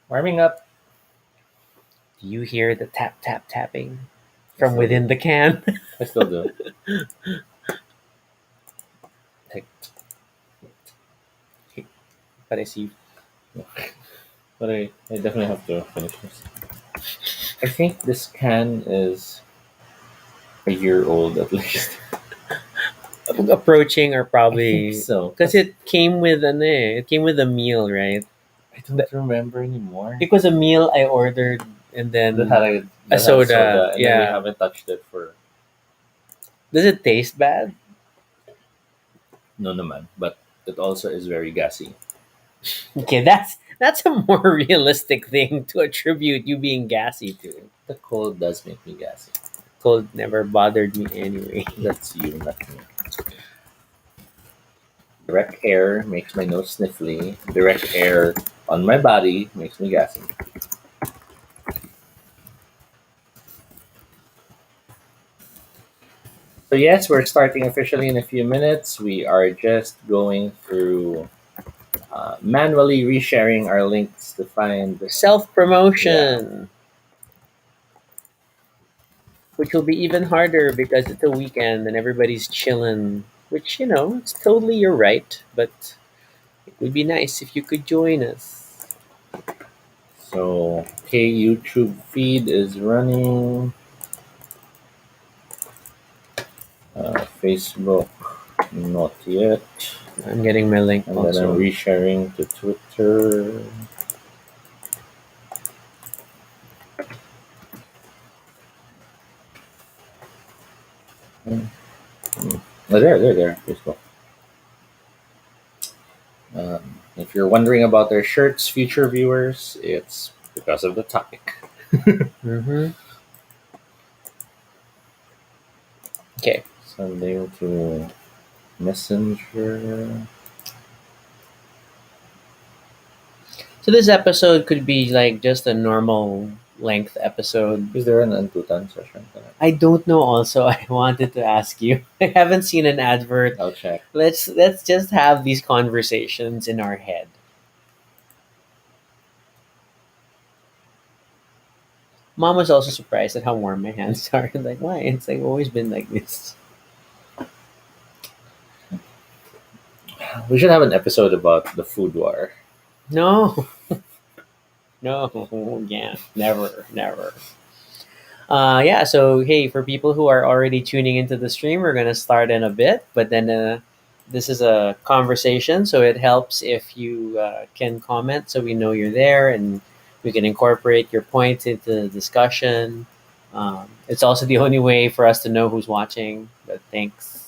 Warming up. Do you hear the tap tap tapping I from still within do. the can? I still do. Like, But I see. but I definitely have to finish this. I think this can is a year old at least. Approaching or I think probably so. because it came with it came with a meal, right? I don't remember anymore. It was a meal I ordered and That then had a that had soda. soda, and then we Yeah. haven't touched it for Does it taste bad? no man. But it also is very gassy. Okay, that's a more realistic thing to attribute you being gassy to. The cold does make me gassy. Cold never bothered me anyway. That's you, not me. Direct air makes my nose sniffly. Direct air on my body makes me gassy. So yes, we're starting officially in a few minutes. We are just going through manually resharing our links to find. Self Yeah. promotion, which will be even harder because it's a weekend and everybody's chilling. Which it's totally your right, but it would be nice if you could join us. So okay, YouTube feed is running. Facebook, not yet. I'm getting my link And then I'm also. resharing to Twitter. Mm. Oh, there. Facebook. If you're wondering about their shirts, future viewers, it's because of the topic. Mm-hmm. Okay. Sending to Messenger. So this episode could be like just a normal length episode. Is there an Antutan session tonight? I don't know also. I wanted to ask you. I haven't seen an advert. I'll check. Let's just have these conversations in our head. Mom was also surprised at how warm my hands are. Like, why? It's like always been like this. We should have an episode about the food war. No. No. Yeah. Never. Never. Yeah, so hey, for people who are already tuning into the stream, we're gonna start in a bit, but then this is a conversation, so it helps if you can comment, so we know you're there, and we can incorporate your points into the discussion. It's also the only way for us to know who's watching. But thanks.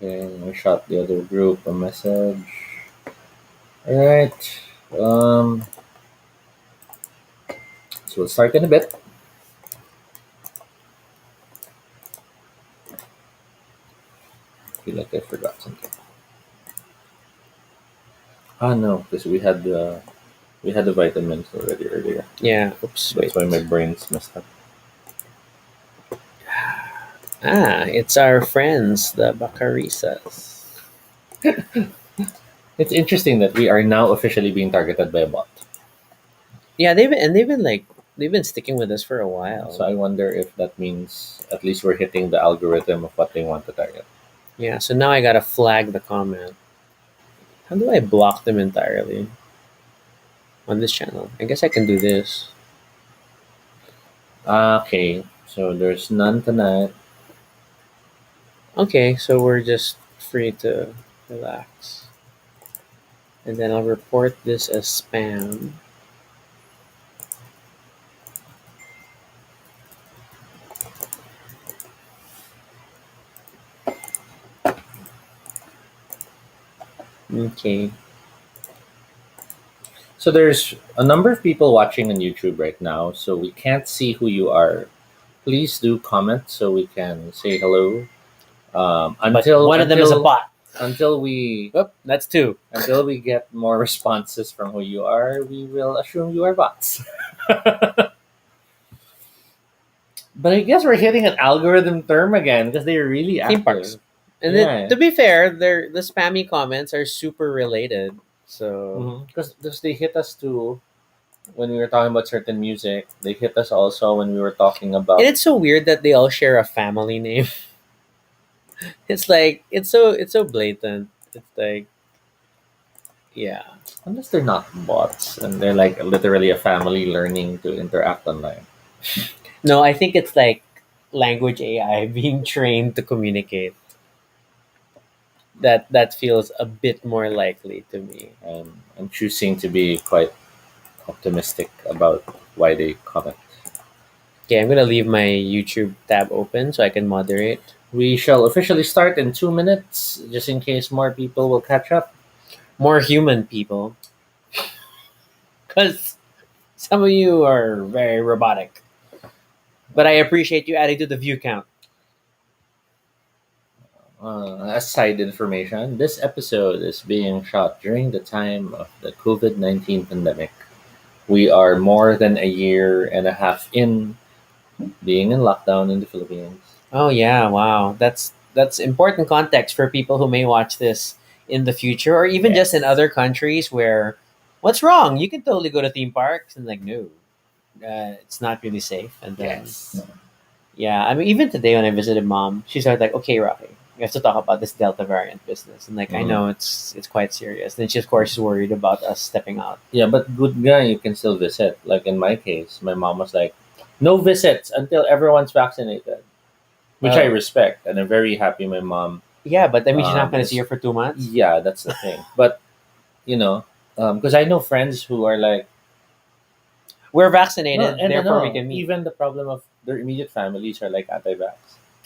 Okay, I shot the other group a message. Alright. So we'll start in a bit. I feel like I forgot something. Ah no, because we had the vitamins already earlier. Yeah. Oops. Wait. That's why my brain's messed up. It's our friends, the Bacarisas. It's interesting that we are now officially being targeted by a bot. Yeah, they've been sticking with us for a while. So I wonder if that means at least we're hitting the algorithm of what they want to target. Yeah, so now I gotta flag the comment. How do I block them entirely on this channel? I guess I can do this. Okay, so there's none tonight. Okay, so we're just free to relax. And then I'll report this as spam. Okay. So there's a number of people watching on YouTube right now, so we can't see who you are. Please do comment so we can say hello. Until One of them is a bot. until we Oh, that's two. until we get more responses from who you are, we will assume you are bots. But I guess we're hitting an algorithm term again because they're really Theme active. parks. And to Yeah. be fair, the spammy comments are super related. So Because they hit us too when we were talking about certain music. They hit us also when we were talking and about. it's so weird that they all share a family name. It's like it's so blatant. It's like yeah. Unless they're not bots and they're like literally a family learning to interact online. No, I think it's like language AI being trained to communicate. That feels a bit more likely to me. And I'm choosing to be quite optimistic about why they comment. Okay, I'm gonna leave my YouTube tab open so I can moderate. We shall officially start in 2 minutes, just in case more people will catch up. More human people, because some of you are very robotic. But I appreciate you adding to the view count. As side information, this episode is being shot during the time of the COVID 19 pandemic. We are more than a year and a half in being in lockdown in the Philippines. Oh yeah, wow. That's important context for people who may watch this in the future or even just in Yes. other countries where what's wrong? You can totally go to theme parks and like no, it's not really safe. And then Yes. yeah, I mean even today when I visited mom, she started like, okay, Rocky, we have to talk about this Delta variant business. And like I Mhm. know it's quite serious. Then she of course is worried about us stepping out. Yeah, but good guy, you can still visit. Like in my case, my mom was like, no visits until everyone's vaccinated, which I Oh respect. And I'm very happy my mom yeah, but that means you're not gonna see is. her for 2 months. Yeah, that's the thing. But, you know, because I know friends who are like, We're no, vaccinated, and therefore we no, can meet. even the problem of their immediate families are like anti-vax.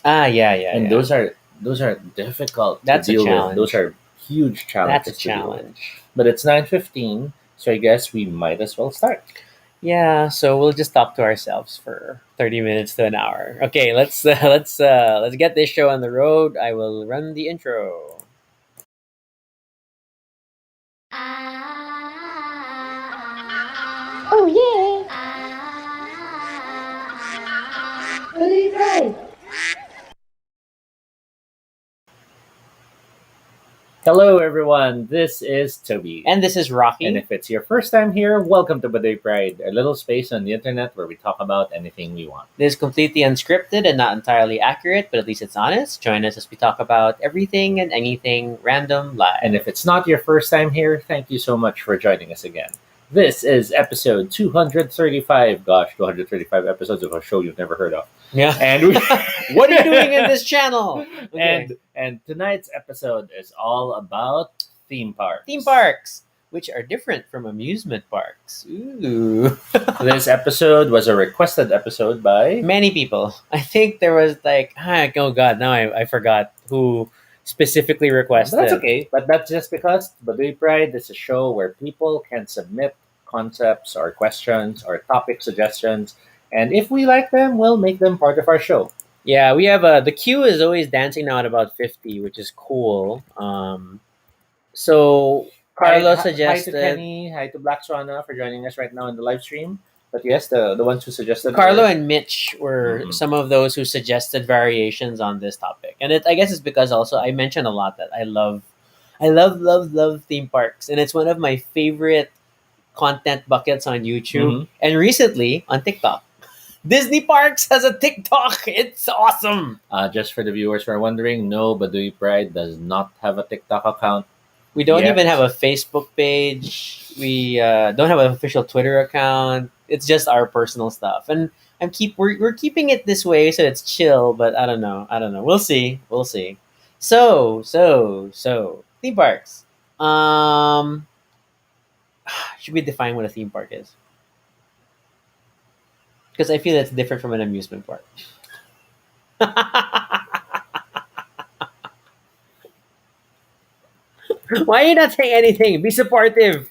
Ah yeah, yeah, And yeah. those are difficult to That's a deal with. Those challenge. are huge That's a challenges to deal with. challenge. But it's 9:15, so I guess we might as well start. Yeah, so we'll just talk to ourselves for 30 minutes to an hour. Okay, let's get this show on the road. I will run the intro. Oh yeah! Baduy Pride! Hello, everyone. This is Toby. And this is And Rocky. if it's your first time here, welcome to Baduy Pride, a little space on the internet where we talk about anything we want. This is completely unscripted and not entirely accurate, but at least it's honest. Join us as we talk about everything and anything random And live. if it's not your first time here, thank you so much for joining us again. This is episode 235. Gosh, 235 episodes of a show you've never heard of. Yeah. And we, What are you doing in this channel? Okay. and tonight's episode is all about theme parks. Theme parks, which are different from amusement parks. Ooh. This episode was a requested episode by. Many people. I think there was like, oh god, now I forgot who specifically But that's requested. okay. But that's just because Baduy Pride is a show where people can submit concepts or questions or topic suggestions. And if we like them, we'll make them part of our show. Yeah, we have the queue is always dancing now at about 50, which is cool. So Carlos Hi to suggested Kenny. Hi to Black Swana for joining us right now in the live stream. But yes, the ones who suggested Carlo were. and Mitch were Mhm. some of those who suggested variations on this topic. And I guess it's because also I mentioned a lot that I love theme parks. And it's one of my favorite content buckets on YouTube Mhm. and recently on TikTok. Disney Parks has a TikTok. It's awesome. Just for the viewers who are wondering, no, Baduy Pride does not have a TikTok account We don't yet. even have a Facebook page. We don't have an official Twitter account. It's just our personal stuff, and we're keeping it this way so it's chill. But I don't know. I don't know. We'll see. We'll see. So theme parks. Um, should we define what a theme park is? Because I feel it's different from an amusement park. Why are you not saying anything? Be supportive.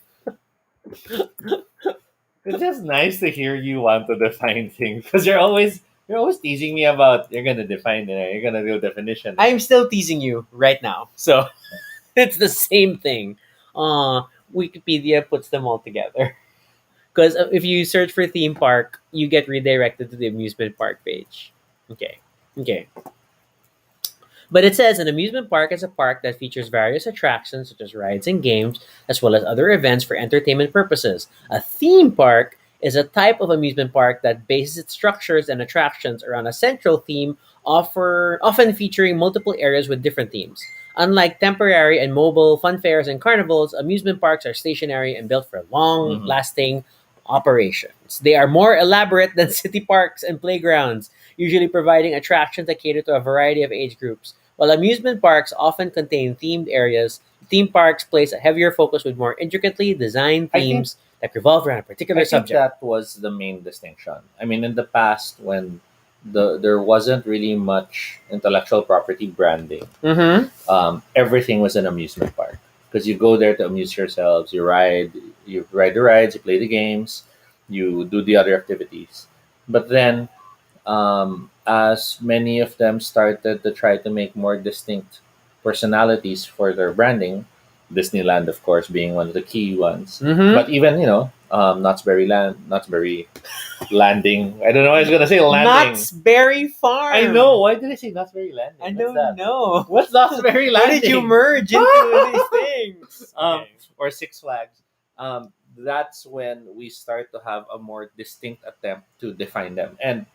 It's just nice to hear you want to define things because you're always teasing me about you're gonna define it, you're gonna do a definition. I'm still teasing you right now. So it's the same thing. Wikipedia puts them all together. Because if you search for theme park, you get redirected to the amusement park page. Okay. Okay. But it says an amusement park is a park that features various attractions such as rides and games, as well as other events for entertainment purposes. A theme park is a type of amusement park that bases its structures and attractions around a central theme, often featuring multiple areas with different themes. Unlike temporary and mobile fun fairs and carnivals, amusement parks are stationary and built for long Mhm. lasting operations. They are more elaborate than city parks and playgrounds, usually providing attractions that cater to a variety of age groups. While amusement parks often contain themed areas, theme parks place a heavier focus with more intricately designed I think themes that revolve around a I particular think subject. that was the main distinction. I mean, in the past, when there wasn't really much intellectual property branding, Mm-hmm. everything was an amusement park because you go there to amuse yourselves. You ride the rides, you play the games, you do the other activities. But then, as many of them started to try to make more distinct personalities for their branding, Disneyland, of course, being one of the key ones. Mm-hmm. But even Knott's Berry Landing. I don't know. I was gonna say landing. Knott's Berry I Farm. know. Why did I say Knott's Berry I Landing? What's don't that? know. What's Knott's Berry How did you Landing? merge into these things? um, Okay. or Six Flags. That's when we start to have a more distinct attempt to define them. And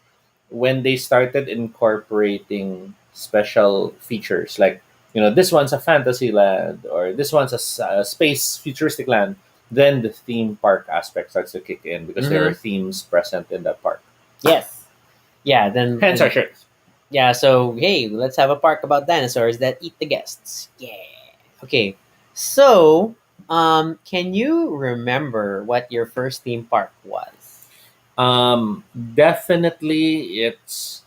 when they started incorporating special features, like, this one's a fantasy land or this one's a space futuristic land, then the theme park aspect starts to kick in because there are Mhm. themes present in that park. Yes. Yeah. Then. Hence our shirts. Yeah. So hey, let's have a park about dinosaurs that eat the guests. Yeah. Okay. So, can you remember what your first theme park was? Definitely, it's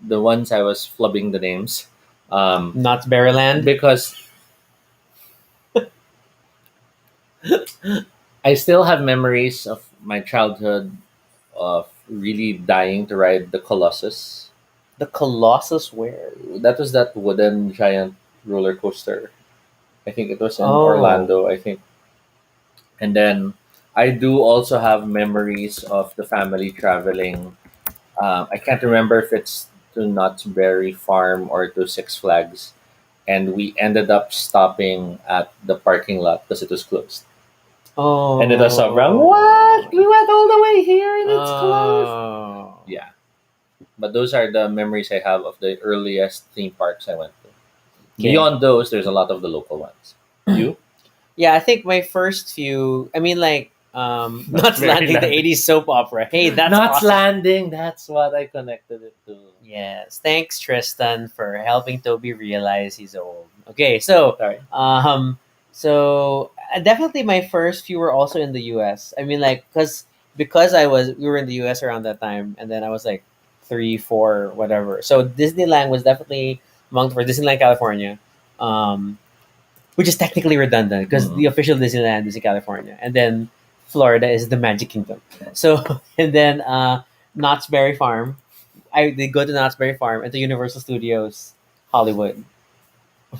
the ones I was flubbing the names, Knott's Berry Land. because I still have memories of my childhood of really dying to ride the Colossus. The Colossus where? That was that wooden giant roller coaster. I think it was in Oh. Orlando, I think. And then I do also have memories of the family traveling. I can't remember if it's to Knott's Berry Farm or to Six Flags. And we ended up stopping at the parking lot because it was closed. And it was so wrong. What? We went all the way here and it's closed. Oh. Yeah. But those are the memories I have of the earliest theme parks I went to. Okay. Beyond those, there's a lot of the local ones. You? Yeah, I think my first few. I mean, like, Knott's not Berry landing the Landing. '80s soap opera. Hey, that's Knott's awesome. Landing. That's what I connected it to. Yes, thanks Tristan for helping Toby realize he's old. Okay, so Sorry. definitely my first few were also in the U.S. I mean, like, because we were in the U.S. around that time, and then I was like 3, 4, whatever. So Disneyland was definitely among for Disneyland California, um, which is technically redundant because Mhm. the official Disneyland is in California, and then Florida is the Magic Kingdom. So and then Knott's Berry Farm. I did go to Knott's Berry Farm and to Universal Studios Hollywood.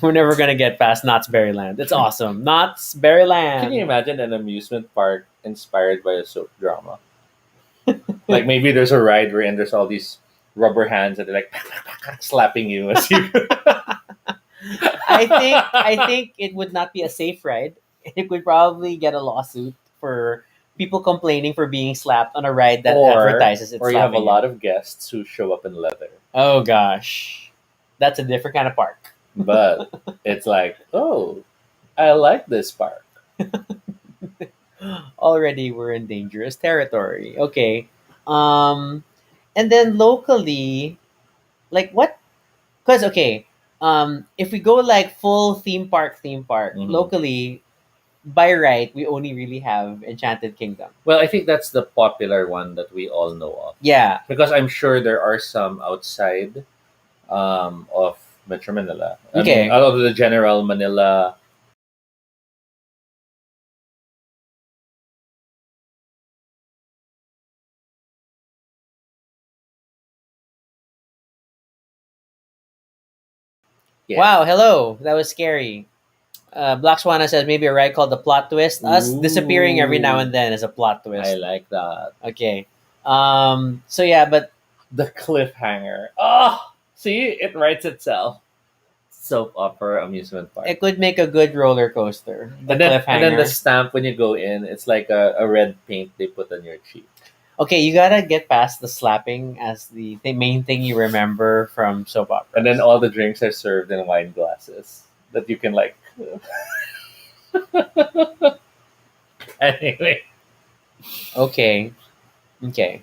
We're never gonna get past Knott's Berry Land. It's awesome. Knott's Berry Can you Land. imagine an amusement park inspired by a soap drama? Like maybe there's a ride where there's all these rubber hands and they're like slapping you as you. I think it would not be a safe ride. It would probably get a lawsuit for people complaining for being slapped on a ride that advertises it's or you have a slapping lot of guests who show up in leather, Oh gosh, that's a different kind of park. but it's like, oh, I like this park. Already we're in dangerous territory. Okay. Um and then locally, like what because okay, if we go like full theme park, Mhm. locally by right we only really have Enchanted Kingdom. Well, I think that's the popular one that we all know of Yeah. because I'm sure there are some outside of Metro Manila. I mean, Okay. out of the general Manila. Yeah. Wow, hello. That was scary. Black Swana says maybe a ride called the plot twist. Us disappearing every now and then is a plot I twist. like that. Okay. So yeah, but The cliffhanger. Oh, see, it writes itself. soap opera amusement park. It could make a good roller coaster. The And then the cliffhanger. stamp when you go in, it's like a red paint they put on your cheek. Okay, you gotta get past the slapping as the main thing you remember from soap operas. And then all the drinks are served in wine glasses that you can like. Anyway, Okay, okay.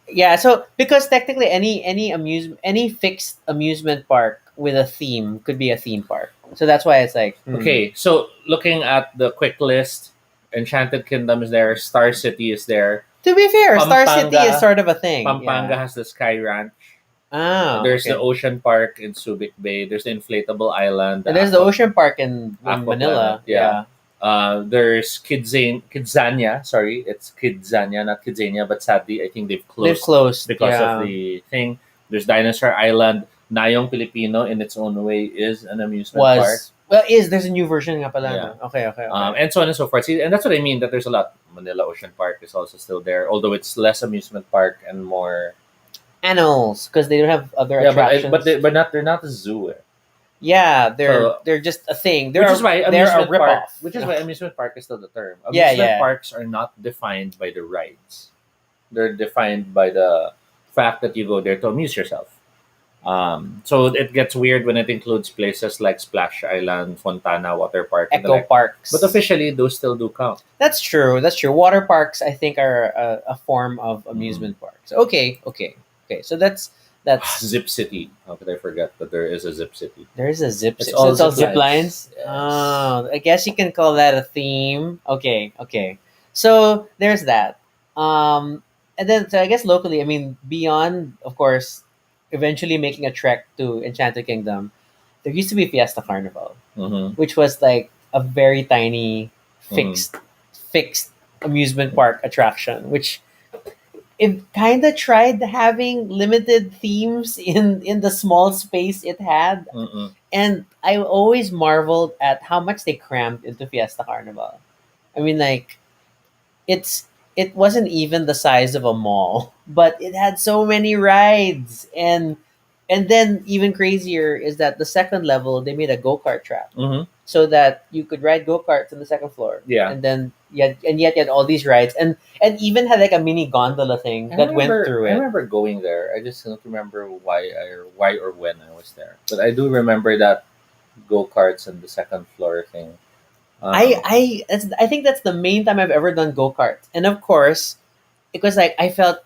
Yeah, so because technically any fixed amusement park with a theme could be a theme park. So that's why it's like okay. So looking at the quick list, Enchanted Kingdom is there. Star City is there. To be fair, Star City is Pampanga, sort of a thing. Pampanga Yeah. has the Sky Ranch. Ah, There's the okay. Ocean Park in Subic Bay. There's the Inflatable Island. And there's the ocean park in Aqua Planet. Manila. Yeah. Yeah. There's Kidzania. Sorry, it's Kidzania, not Kidzania. But sadly, I think they've They've closed closed. because Yeah. of the thing. There's Dinosaur Island. Nayong Filipino, in its own way, is an amusement park. There's a new version nga pala. Yeah. No? Okay. And so on and so forth. See, and that's what I mean. That there's a lot. Manila Ocean Park is also still there, although it's less amusement park and more. Animals, because they don't have other Yeah, attractions. but not they're not a zoo. yeah, So- they're just a thing. Which is why they're a amusement park. ripoff. Which is why amusement park is still the term. Yeah, Amusement yeah. parks are not defined by the rides. They're defined by the fact that you go there to amuse yourself. So it gets weird when it includes places like Splash Island, Fontana Water Park, and the Echo like. parks. But officially, those still do count. That's true. That's true. Water parks, I think, are a form of amusement parks. Okay. So that's Zip City. How could I forget that there is a Zip City? there is a zip. It's So all it's all zip zip lines. lines. Yes. Oh, I guess you can call that a theme. Okay. So there's that. And then so I guess locally, I mean, beyond of course, eventually making a trek to Enchanted Kingdom, there used to be Fiesta Carnival, Mm-hmm. which was like a very tiny fixed amusement park attraction, which it kind of tried having limited themes in the small space it had, Mm-mm. and I always marveled at how much they crammed into Fiesta Carnival. I mean, like it wasn't even the size of a mall, but it had so many rides, and then even crazier is that the second level they made a go kart track Mm-hmm. so that you could ride go karts on the second floor. Yeah. and then yet you had all these rides, and even had like a mini gondola thing that went through I it. remember going there. I just don't remember why or when I was there. But I do remember that go karts and the second floor thing. I think that's the main time I've ever done go kart, and of course, it was like I felt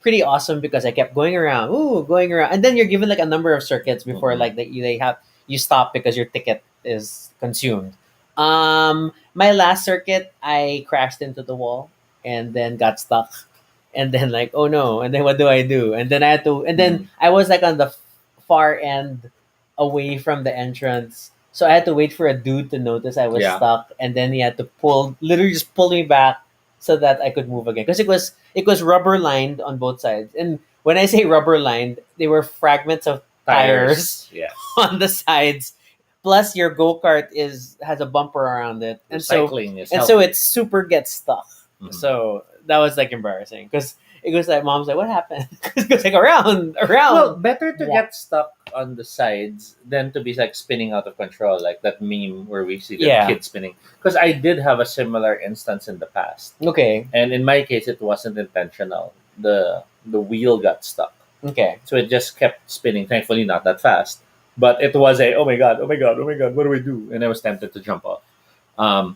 pretty awesome because I kept going around, and then you're given like a number of circuits before Mhm. like you stop because your ticket is consumed. My last circuit, I crashed into the wall and then got stuck, and then like oh no, and then what do I do? And then I had to, and then I was like on the far end, away from the entrance. So I had to wait for a dude to notice I was Yeah. stuck, and then he had to literally just pull me back so that I could move again. Because it was rubber lined on both sides, and when I say rubber lined, they were fragments of tires Yeah. on the sides. Plus, your go kart has a bumper around it, and so Recycling is so healthy. it super gets stuck. Mhm. So that was like embarrassing because it was like mom's like, "What happened?" It goes like around. Well, better to Yeah. get stuck on the sides than to be like spinning out of control, like that meme where we see the Yeah. kid spinning. Because I did have a similar instance in the past, Okay. and in my case, it wasn't intentional. The wheel got stuck, Okay. so it just kept spinning. Thankfully, not that fast, but it was a oh my god, oh my god, oh my god, what do we do? And I was tempted to jump off. Um,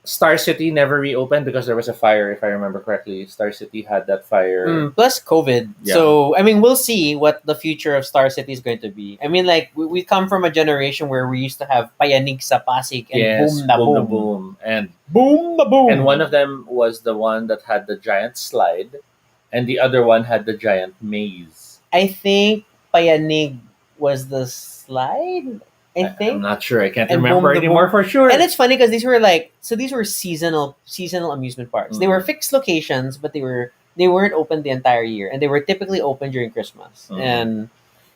Star City never reopened because there was a fire, if I remember correctly. Star City had that fire. Plus COVID. Yeah. So, I mean, we'll see what the future of Star City is going to be. I mean, like, we come from a generation where we used to have Payanig sa Pasig and Yes, Boom na boom, Boom. na boom. And Boom na Boom. And one of them was the one that had the giant slide, and the other one had the giant maze. I think Payanig was the slide. I I'm think. not sure. I can't And remember Boom the anymore Boom. for sure. And it's funny because these were seasonal amusement parks. They were fixed locations, but they weren't open the entire year, and they were typically open during Christmas. Mhm. And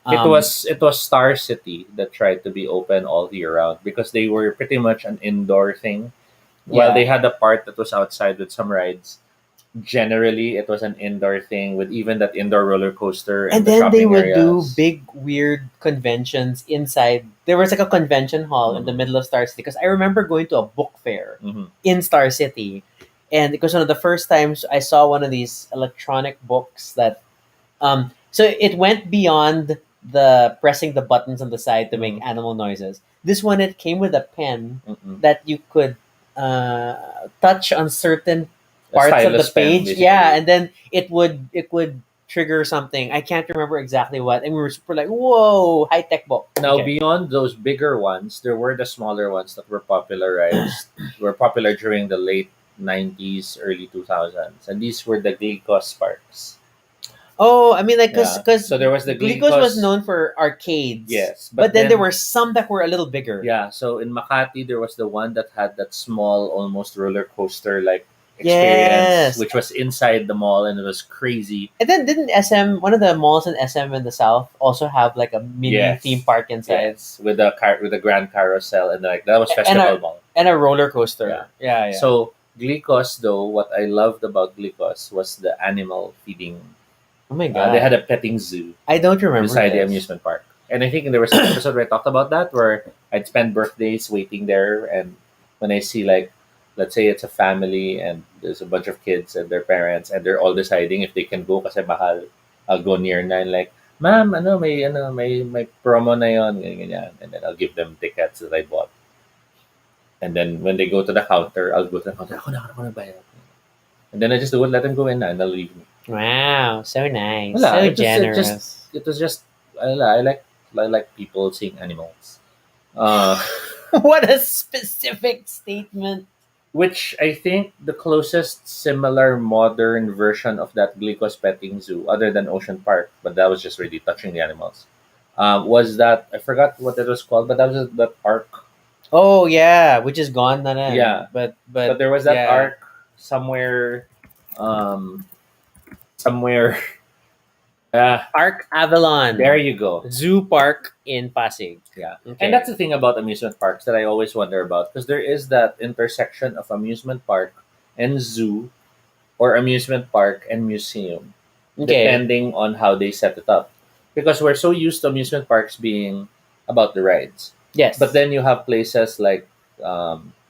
It was Star City that tried to be open all year round because they were pretty much an indoor thing. While Yeah. they had a part that was outside with some rides, generally it was an indoor thing with even that indoor roller coaster And and the then they shopping would do areas. big, weird conventions inside. There was like a convention hall in the Mhm. middle of Star City because I remember going to a book fair Mhm. in Star City, and it was one of the first times I saw one of these electronic books that so it went beyond the pressing the buttons on the side to make Mhm. animal noises. This one, it came with a pen Mhm. that you could touch on certain A parts of the stylus pen, page. Yeah, basically. and then it would trigger something. I can't remember exactly what, and we were super like, "Whoa, high tech book." Now, Okay. beyond those bigger ones, there were the smaller ones that were popularized, were popular during the late 90s, early 2000s. And these were the Glycos Sparks. Oh, I mean, like, Yeah. cause So there was the Glycos was Glycos, known for arcades, yes. but But then there then, were some that were a little bigger. yeah, so in Makati, there was the one that had that small, almost roller coaster like experience, Yes, which was inside the mall and it was crazy. and then didn't SM, one of the malls in SM in the south, also have like a mini theme Yes. park inside Yes. With the Grand Carousel and like that was and Festival a Mall. roller Yeah. coaster. Yeah, yeah. So Glycos, though, what I loved about Glycos was the animal feeding. Oh my They had god, a petting zoo I don't remember beside the this. amusement park, and I think there was an episode where I talked about that, where I'd spend birthdays waiting there, and when I see like, let's say it's a family and there's a bunch of kids and their parents, and they're all deciding if they can go kasi mahal, I'll go near na and like, ma'am, may promo na yon, ganyan, ganyan. And then I'll give them tickets that I bought. And then when they go to the counter, I'll go to the counter. Ako na bayad. And then I just would let them go in na, and they'll leave me. Wow, so nice, Wala, so it just generous. it was just I like people seeing animals. Uh, What a specific statement. which I think the closest similar modern version of that Glycos petting zoo, other than Ocean Park, but that was just really touching the animals. Was that I forgot what it was called, but that was that arc. Oh yeah, which is gone na rin. Yeah, but But there was that yeah, arc somewhere, um, somewhere. Yeah, Park there Avalon you go. Zoo Park in Pasig. Yeah. And Okay. that's the thing about amusement parks that I always wonder about because there is that intersection of amusement park and zoo or amusement park and museum, Okay. depending on how they set it up. Because we're so used to amusement parks being about the rides. But Yes. then you have places like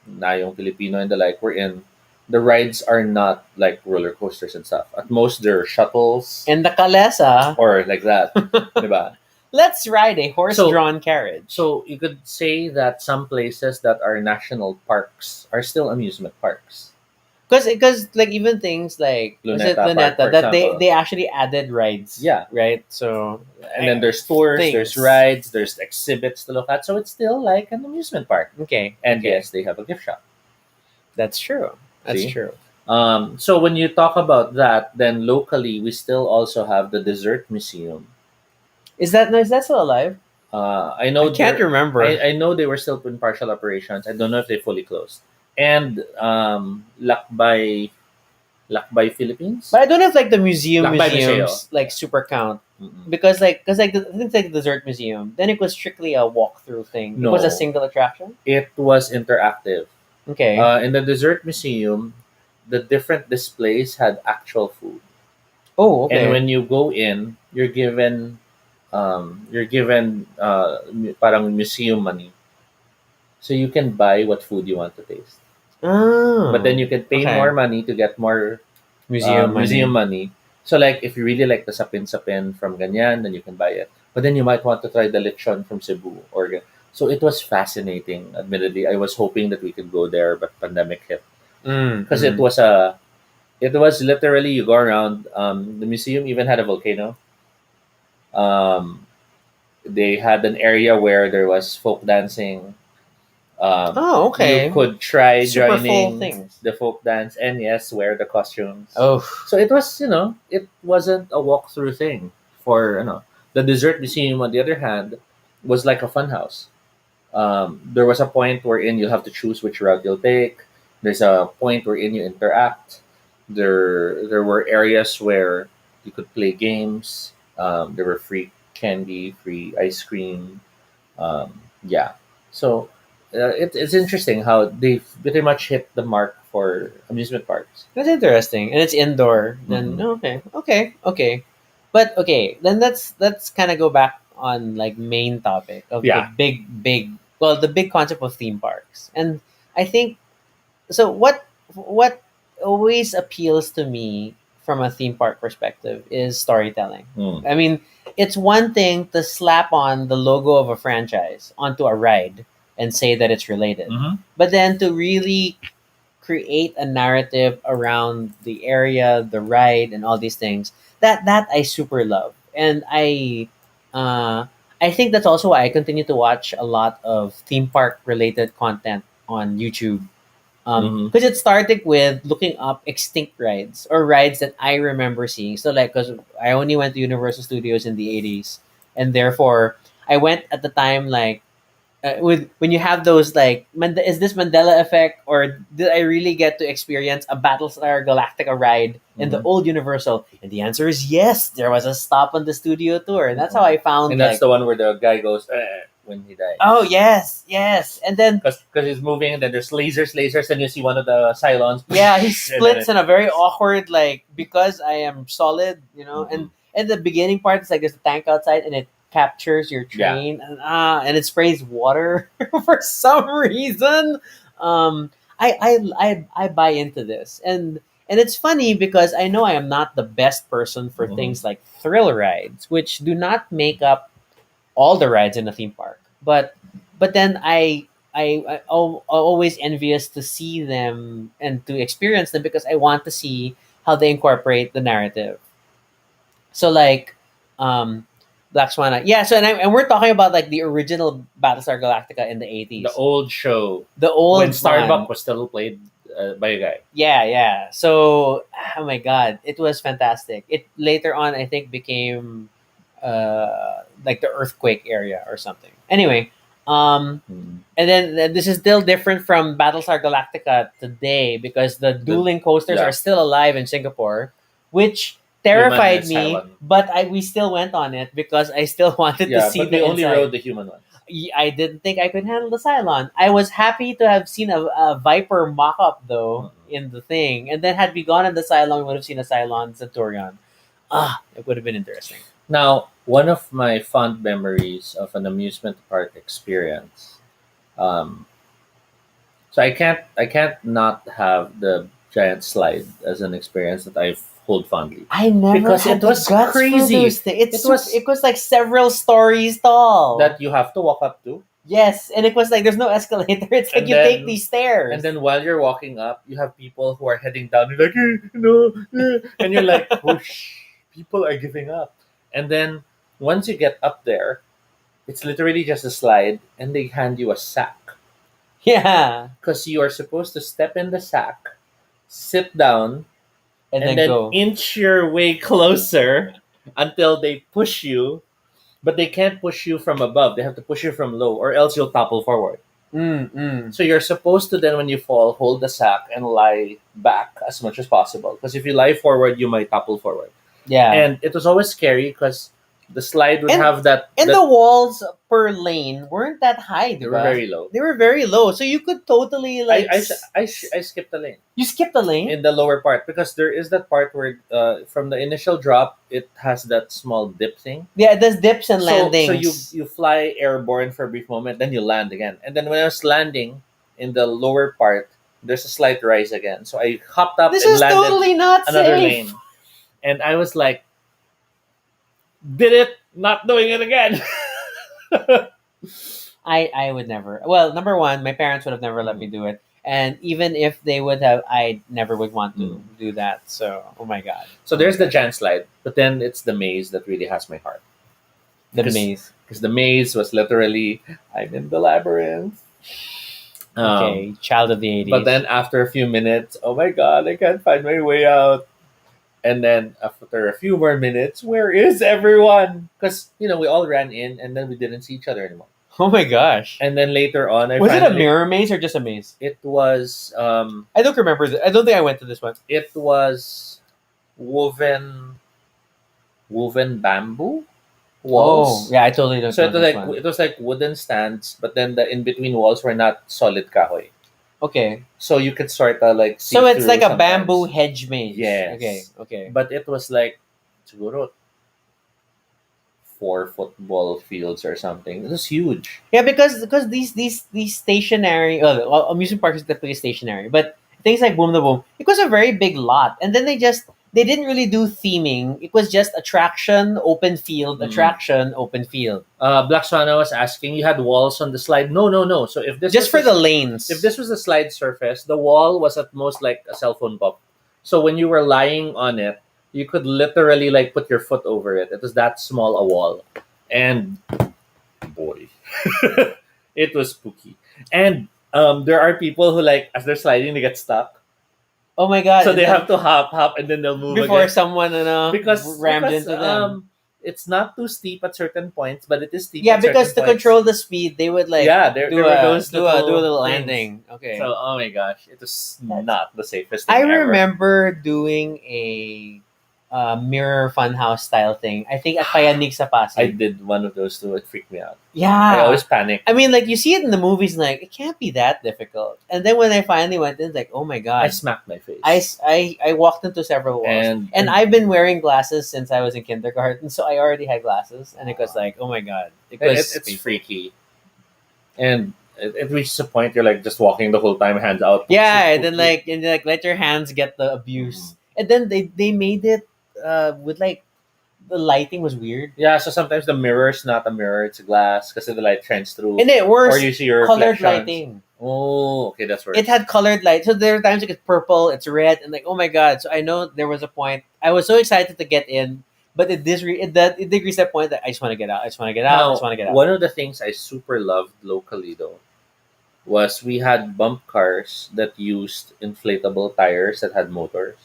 na yung Filipino and the like, wherein the rides are not like roller coasters and stuff. At most, they're shuttles And the Kalesa, or like that. Diba? let's ride a So horse-drawn carriage. So you could say that some places that are national parks are still amusement parks. Because like even things like was it Luneta Park, for Luneta that they example. they actually added rides, Yeah. right? So And then there's tours, there's things. rides, there's exhibits to look at. So it's still like an amusement park. Okay. And Okay. yes, they have a gift shop. That's true. That's See? true. So when you talk about that, then locally we still also have the dessert museum. Is that no? Is that still alive? I I know can't there. remember. I know they were still in partial operations. I don't know if they fully closed. And Lakbay Philippines. But I don't know if like the Lakbay Museo. museums like super count Mm-mm. because like I think like the dessert museum, then it was strictly a walkthrough thing. It was a No, single attraction. it was interactive. Okay. In the dessert museum, the different displays had actual food, Oh, and okay. when you go in, you're given parang museum money, so you can buy what food you want to taste. But then Oh, you can pay more okay. money to get more Museum museum money. money. So like if you really like the sapin sapin from Ganyan, then you can buy it. But then you might want to try the lechon from Cebu so it was fascinating. Admittedly, I was hoping that we could go there, but pandemic hit because it Mm. was a it was literally you go around. The museum even had a volcano. Um, they had an area where there was folk dancing. Oh, You okay. could try Super full joining things. the folk dance and yes, wear the costumes. Oh, So it was, it wasn't a walkthrough thing for, the dessert museum. On the other hand, was like a fun house. There was a point wherein you'll have to choose which route you'll take. There's a point wherein you interact. There were areas where you could play games. There were free candy, free ice cream. Yeah. So it's interesting how they pretty much hit the mark for amusement parks. That's interesting, and it's indoor. Then Hmm. okay. But okay, then let's kind of go back on like main topic of the Yeah. the big concept of theme parks. And I think so. What always appeals to me from a theme park perspective is storytelling. Mm. I mean, it's one thing to slap on the logo of a franchise onto a ride and say that it's related, Hmm. but then to really create a narrative around the area, the ride, and all these things. That I super love, and uh, I think that's also why I continue to watch a lot of theme park related content on YouTube. Hmm. Because it started with looking up extinct rides or rides that I remember seeing. So like, because I only went to Universal Studios in the '80s, and therefore I went at the time like with when you have those like is this Mandela effect, or did I really get to experience a Battlestar Galactica ride in the Hmm. old Universal? And the answer is yes. There was a stop on the studio tour, and that's how I found And that's like, the one where the guy goes when he dies. oh yes, and then Because he's moving, and then there's lasers, and you see one of the Cylons. yeah, he And then splits in a very awkward like, because I am solid, Mhm. and the beginning part is like there's a tank outside and it captures your Yeah. train and it sprays water for some reason. I buy into this, and it's funny because I know I am not the best person for Mhm. things like thrill rides, which do not make up all the rides in a theme park. But then I'm always envious to see them and to experience them because I want to see how they incorporate the narrative. So like, um, Black Swan, yeah. So and we're talking about like the original Battlestar Galactica in the The '80s, old show the when old Starbuck one. was still played by a guy. Yeah. So, oh my god, it was fantastic. It later on, I think, became like the earthquake area or something. Anyway, Mhm. and then this is still different from Battlestar Galactica today because the The dueling coasters are yeah, still alive in Singapore, which human terrified and me. Cylon. But we still went on it because I still wanted to Yeah, see but we the only rode inside. the human ones. I didn't think I could handle the Cylon. I was happy to have seen a Viper mock up though Mhm. in the thing, and then had we gone in the Cylon, we would have seen a Cylon Centurion. It would have been interesting. Now, one of my fond memories of an amusement park experience. Um, so I can't not have the giant slide as an experience that I hold fondly I never because had it the was guts for those crazy. things. It's It super. was It was like several stories tall. that you have to walk up to, Yes, and it was like there's no escalator. It's like and you take then these stairs. and then while you're walking up, you have people who are heading down. You're like, no, and you're like, whoosh, people are giving up. And then once you get up there, it's literally just a slide, and they hand you a sack Yeah, because you are supposed to step in the sack, sit down, and and then then go. inch your way closer until they push you. But they can't push you from above; they have to push you from low, or else you'll topple forward. Mm. So you're supposed to then, when you fall, hold the sack and lie back as much as possible. Because if you lie forward, you might topple forward. Yeah, And it was always scary because the slide would and have that and the walls per lane weren't that high, they were diba? very low. They were very low, so you could totally I like I, I skipped the lane you skipped the lane. in the lower part because there is that part where from the initial drop it has that small dip thing. Yeah, there's dips and So you landings. you fly airborne for a brief moment, then you land again, and then when I was landing in the lower part, there's a slight rise again. So I hopped up This and is landed totally not another safe. lane, and I was like, did it, not doing it again. I would never. Well, number one, my parents would have never let me do it, and even if they would have, I never would want to Mm. do that. So, oh my god, So oh my there's the god, giant slide, but then it's the maze that really has my heart the because maze. the maze was literally I'm in the labyrinth. Um, Okay, child of the but '80s. then after a few minutes, oh my god, I can't find my way out. And then after a few more minutes, where is everyone? Because we all ran in, and then we didn't see each other anymore. Oh my gosh, And then later on, I was it a finally mirror maze or just a maze? it was I don't remember. I don't think I went to this one. it was woven bamboo. Oh, walls. yeah, I totally don't So know this one. it was like wooden stands, but then the in between walls were not solid kahoy. Okay. So you could sort of like see So it's like through a bamboo sometimes. hedge maze. Okay, Yes, okay. but it was like siguro 4 football fields or something. It was huge. Yeah, because these stationary amusement parks is typically stationary, but things like Boom the Boom, it was a very big lot, and then they didn't really do theming. It was just Mm. attraction, open field, Black Swan was asking, you had walls on the slide? No, no, no. So just for the lanes. if this was a slide surface, the wall was at most like a cell phone pop. So when you were lying on it, you could literally like put your foot over it. It was that small a wall, and boy, it was spooky. And there are people who like as they're sliding, they get stuck, Oh my god! so And they then have to hop, and then they'll move before again someone rammed because into them. it's not too steep at certain points, but it is steep Yeah, at certain because to points. control the speed, they would like Yeah, there were those do a little little things. landing. Okay. So oh my gosh, it was That's not the safest I thing ever. remember doing a mirror funhouse style thing. I think at Payanig sa I Pasig. did one of those too. It freaked me out. I Yeah. always panic. I mean, like you see it in the movies, like it can't be that difficult. And then when I finally went in, it's like, oh my I god, smacked my face. I walked into several walls, and I've been wearing glasses since I was in kindergarten, so I already had glasses, and it was like, oh my god, it's freaky, and it reaches a point you're like just walking the whole time, hands out. Yeah, and then let your hands get the abuse, and then they made it with like the lighting was weird. Yeah, so sometimes the mirror's not a mirror; it's a glass because the light shines through. And it or worse, you see your colored reflections. lighting. Oh, okay, that's worse. It had colored light. So there were times like it's purple, it's red, and like, oh my god. So I know there was a point. I was so excited to get in, but it did reach that point that I just want to get out. I just want to get out. I Now, just want to get out. one of the things I super loved locally though was we had bump cars that used inflatable tires that had motors.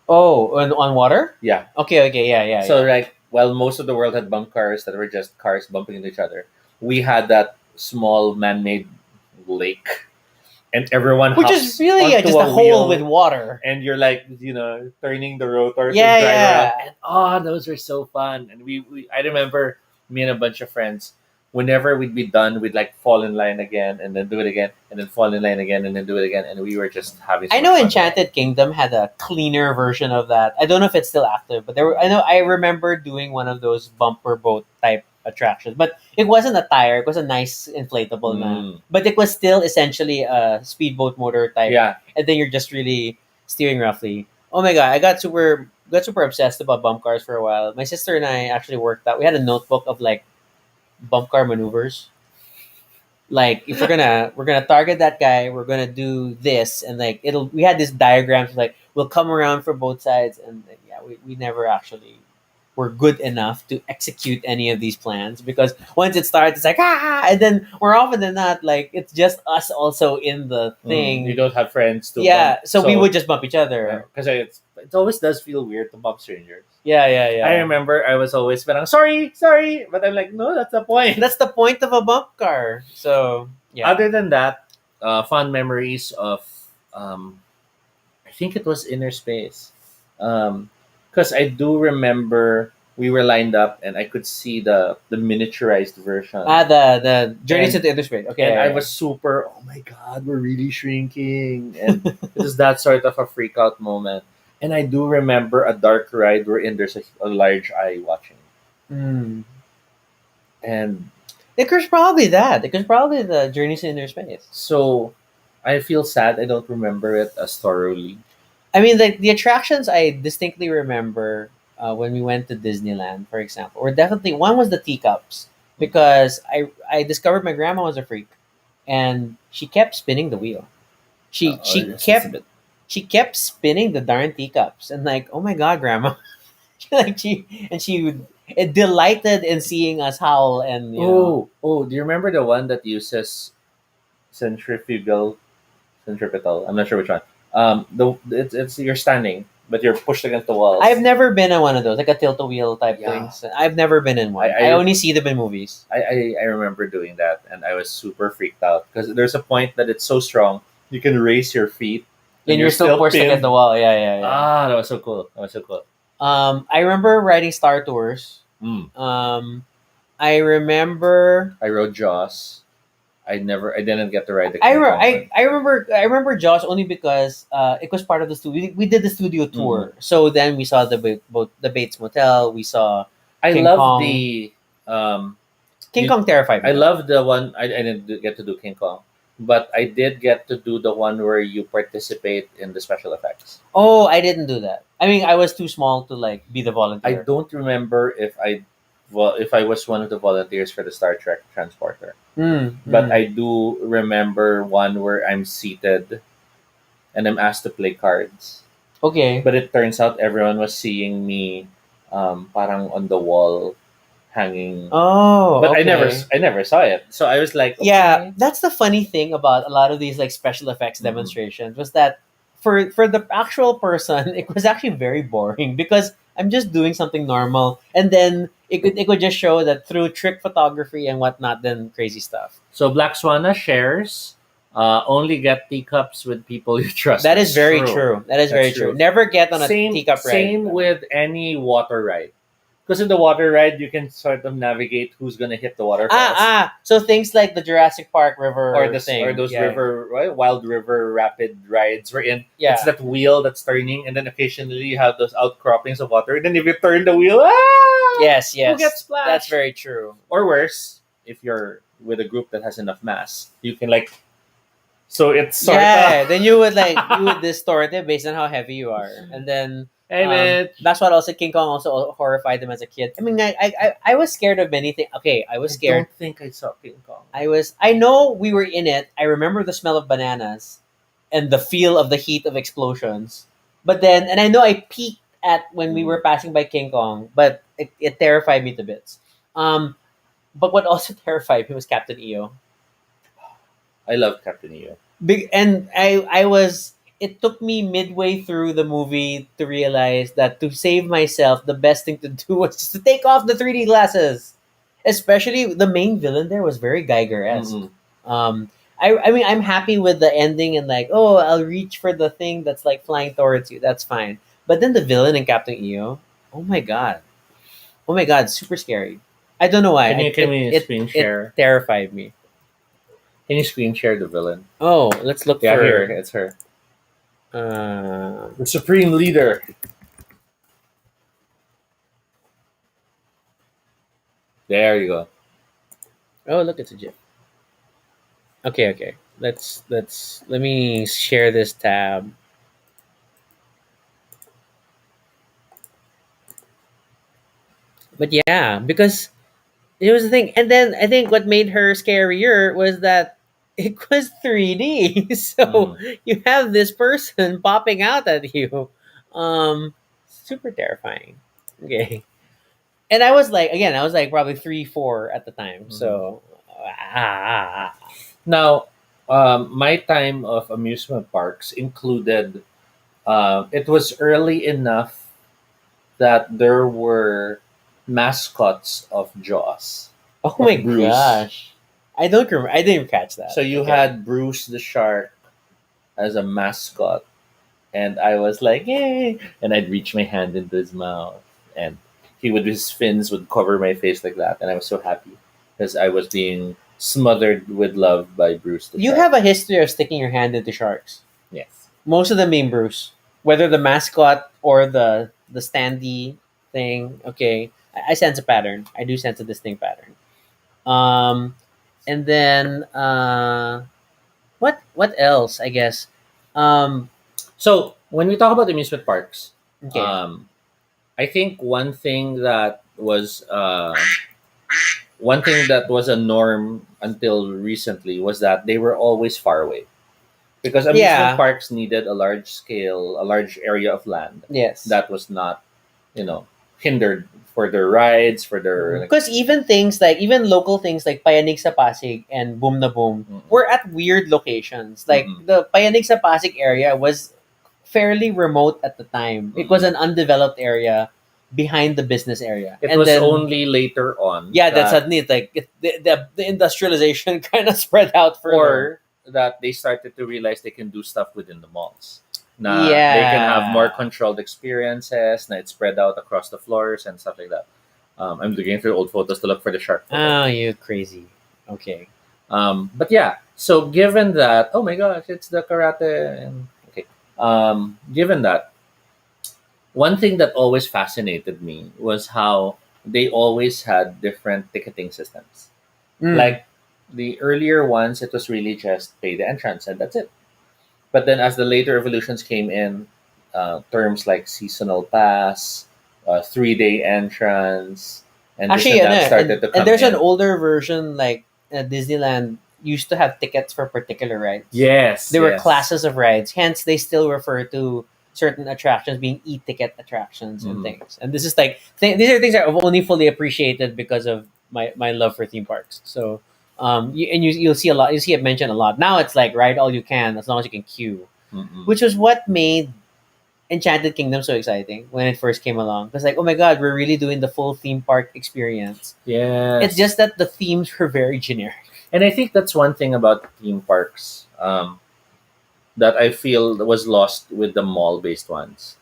Oh, on water? Yeah. Okay, yeah. So like while most of the world had bump cars that were just cars bumping into each other, we had that small man-made lake, and everyone Which hops is really onto just a hole wheel, with water. and you're like turning the rotor Yeah, to drive around, yeah. and those were so fun. And we I remember me and a bunch of friends. Whenever we'd be done, we'd like fall in line again, and then do it again, and then fall in line again, and then do it again, and we were just having. So I much know fun. Enchanted Kingdom had a cleaner version of that. I don't know if it's still active, but I remember doing one of those bumper boat type attractions. But it wasn't a tire, it was a nice inflatable Mm. but it was still essentially a speedboat motor type. Yeah, And then you're just really steering roughly. Oh my god, I got super obsessed about bump cars for a while. My sister and I actually worked out. We had a notebook of like bump car maneuvers. Like if we're gonna target that guy, we're gonna do this, and like we had this diagrams like we'll come around for both sides, and like, yeah, we never actually were good enough to execute any of these plans because once it starts, it's like and then more often than not, like it's just us also in the thing. you don't have friends to Yeah, bump, so we would just bump each other. because it always does feel weird to bump strangers. Yeah. I remember I was always parang sorry, but I'm like no, that's the point. That's the point of a bump car. So yeah. Other than that, fond memories of I think it was Inner Space, because I do remember we were lined up and I could see the miniaturized version. The journeys And- into inner space. Okay, and yeah, I yeah. was super, oh my god, we're really shrinking. And it was that sort of a freak out moment. And I do remember a dark ride wherein there's a large eye watching. Mm. And It was probably that. It was probably the journeys into inner space. so I feel sad I don't remember it as thoroughly. I mean, like the attractions I distinctly remember when we went to Disneyland, for example, or definitely one was the teacups because I discovered my grandma was a freak, and she kept spinning the wheel. She Oh, she yes, kept it's a bit- she kept spinning the darn teacups, and like, oh my god, grandma, like she would it delighted in seeing us howl and do you remember the one that uses centrifugal centripetal? I'm not sure which one. It's you're standing, but you're pushed against the walls. I've never been on one of those, like a tilt a wheel type Yeah. things. I've never been in one. I- I only see them in movies. I remember doing that, and I was super freaked out because there's a point that it's so strong you can raise your feet, And you're still pushed pinned. against the wall. Yeah. That was so cool. That was so cool. I remember riding Star Tours Mm. Um, I remember. I rode Jaws. I didn't get to ride the King Kong one. I remember Jaws only because it was part of the studio. We did the studio Mm. tour, so then we saw the Bates Motel. We saw I King love Kong. the um. King You, Kong terrified I me though. love the one. I didn't get to do King Kong, but I did get to do the one where you participate in the special effects. Oh, I didn't do that. I mean, I was too small to like be the I volunteer. don't remember if I was one of the volunteers for the Star Trek transporter, Mm, but mm. I do remember one where I'm seated and I'm asked to play cards. Okay. But it turns out everyone was seeing me, parang on the wall hanging. Oh, But okay. I never saw it, so I was like, Yeah, okay. that's the funny thing about a lot of these like special effects Mm-hmm. demonstrations was that for the actual person, it was actually very boring because I'm just doing something normal, and then it could just show that through trick photography and whatnot, then crazy stuff. So Black Swana shares. Only get teacups with people you trust. That is That's very true. true. That is That's very true. true. Never get on a teacup ride. Same with any water ride. Because in the water ride, you can sort of navigate who's gonna hit the waterfalls, So things like the Jurassic Park or river this or thing. those Yeah, river right, wild river rapid rides. Wherein it's yeah. that wheel that's turning, and then occasionally you have those outcroppings of water. And then if you turn the wheel, ah, Yes, who gets yes. That's splashed? very true. Or worse, if you're with a group that has enough mass, you can like. So it's sort of. Yeah, then you would distort it based on how heavy you are, and then Hey man, that's what also King Kong also horrified them as a kid. I mean, I was scared of many things. Okay, I was I scared. don't think I saw King Kong. I know we were in it. I remember the smell of bananas and the feel of the heat of explosions. But then, and I know I peeked at when we were Mhm. passing by King Kong, but it terrified me to bits. But what also terrified me was Captain EO. I love Captain EO. Big and I was it took me midway through the movie to realize that to save myself the best thing to do was just to take off the 3D glasses, especially the main villain there was very Geiger-esque. Mm-mm. I mean I'm happy with the ending and like, oh, I'll reach for the thing that's like flying towards you, that's fine. But then the villain in Captain EO, oh my god, oh my god, super scary. I don't know why, Can we screen it share? terrified me. Can you screen share the villain? Oh, let's look Yeah, here for it's her, uh the supreme leader. There you go. oh, look, it's a GIF. Okay, okay. Let me share this tab. But yeah, because it was the thing, and then I think what made her scarier was that it was 3D. So Mm. you have this person popping out at you. Super terrifying. Okay. And I was like probably 3, 4 at the time. Mhm. So ah. Now, my time of amusement parks included. It was early enough that there were mascots of Jaws, Oh of my Bruce. gosh. I don't remember. I didn't catch So that. you Okay. had Bruce the shark as a mascot, and I was like, yay! And I'd reach my hand into his mouth, and he would his fins would cover my face like that, and I was so happy because I was being smothered with love by Bruce the You shark. have a history of sticking your hand into sharks. Yes. Most of them being Bruce, whether the mascot or the standee thing. Okay, I sense a pattern. I do sense a distinct pattern. Um, and then what else? I guess. Um, So when we talk about amusement parks, okay. um, I think one thing that was a norm until recently was that they were always far away because amusement Yeah. parks needed a large area of land Yes. that was not, you know, hindered for their rides, for their like. Because even things like even local things like Payanig sa Pasig and Boom na Boom Mm-mm, were at weird locations. Like mm-mm, the Payanig sa Pasig area was fairly remote at the time. It was mm-mm. an undeveloped area behind the business area, It and was then only later on yeah, that's that, suddenly like the industrialization kind of spread out further. or that they started to realize they can do stuff within the malls. They can have more Yeah. controlled experiences. Na it's spread out across the floors and stuff like that. I'm looking through old photos to look for the shark photo. Oh, you crazy. Okay. But yeah, so given that, oh my gosh, it's the karate. And, okay. Given that, one thing that always fascinated me was how they always had different ticketing systems. Mm. Like the earlier ones, it was really just pay the entrance and that's it. But then as the later evolutions came in, terms like seasonal pass, 3 day entrance, and this Actually, and ano, that started to and come there's an in. older version like Disneyland used to have tickets for particular rides. Yes, There were yes. classes of rides, hence they still refer to certain attractions being e-ticket attractions and Mhm. things. And this is like these are things that I've only fully appreciated because of my love for theme parks. So you'll see a lot. You see it mentioned a lot. Now it's like ride all you can as long as you can queue, Mm-mm. which was what made Enchanted Kingdom so exciting when it first came along. Because like, oh my god, we're really doing the full theme park experience. It's Yes. just that the themes were very generic. And I think that's one thing about theme parks, that I feel was lost with the mall based ones.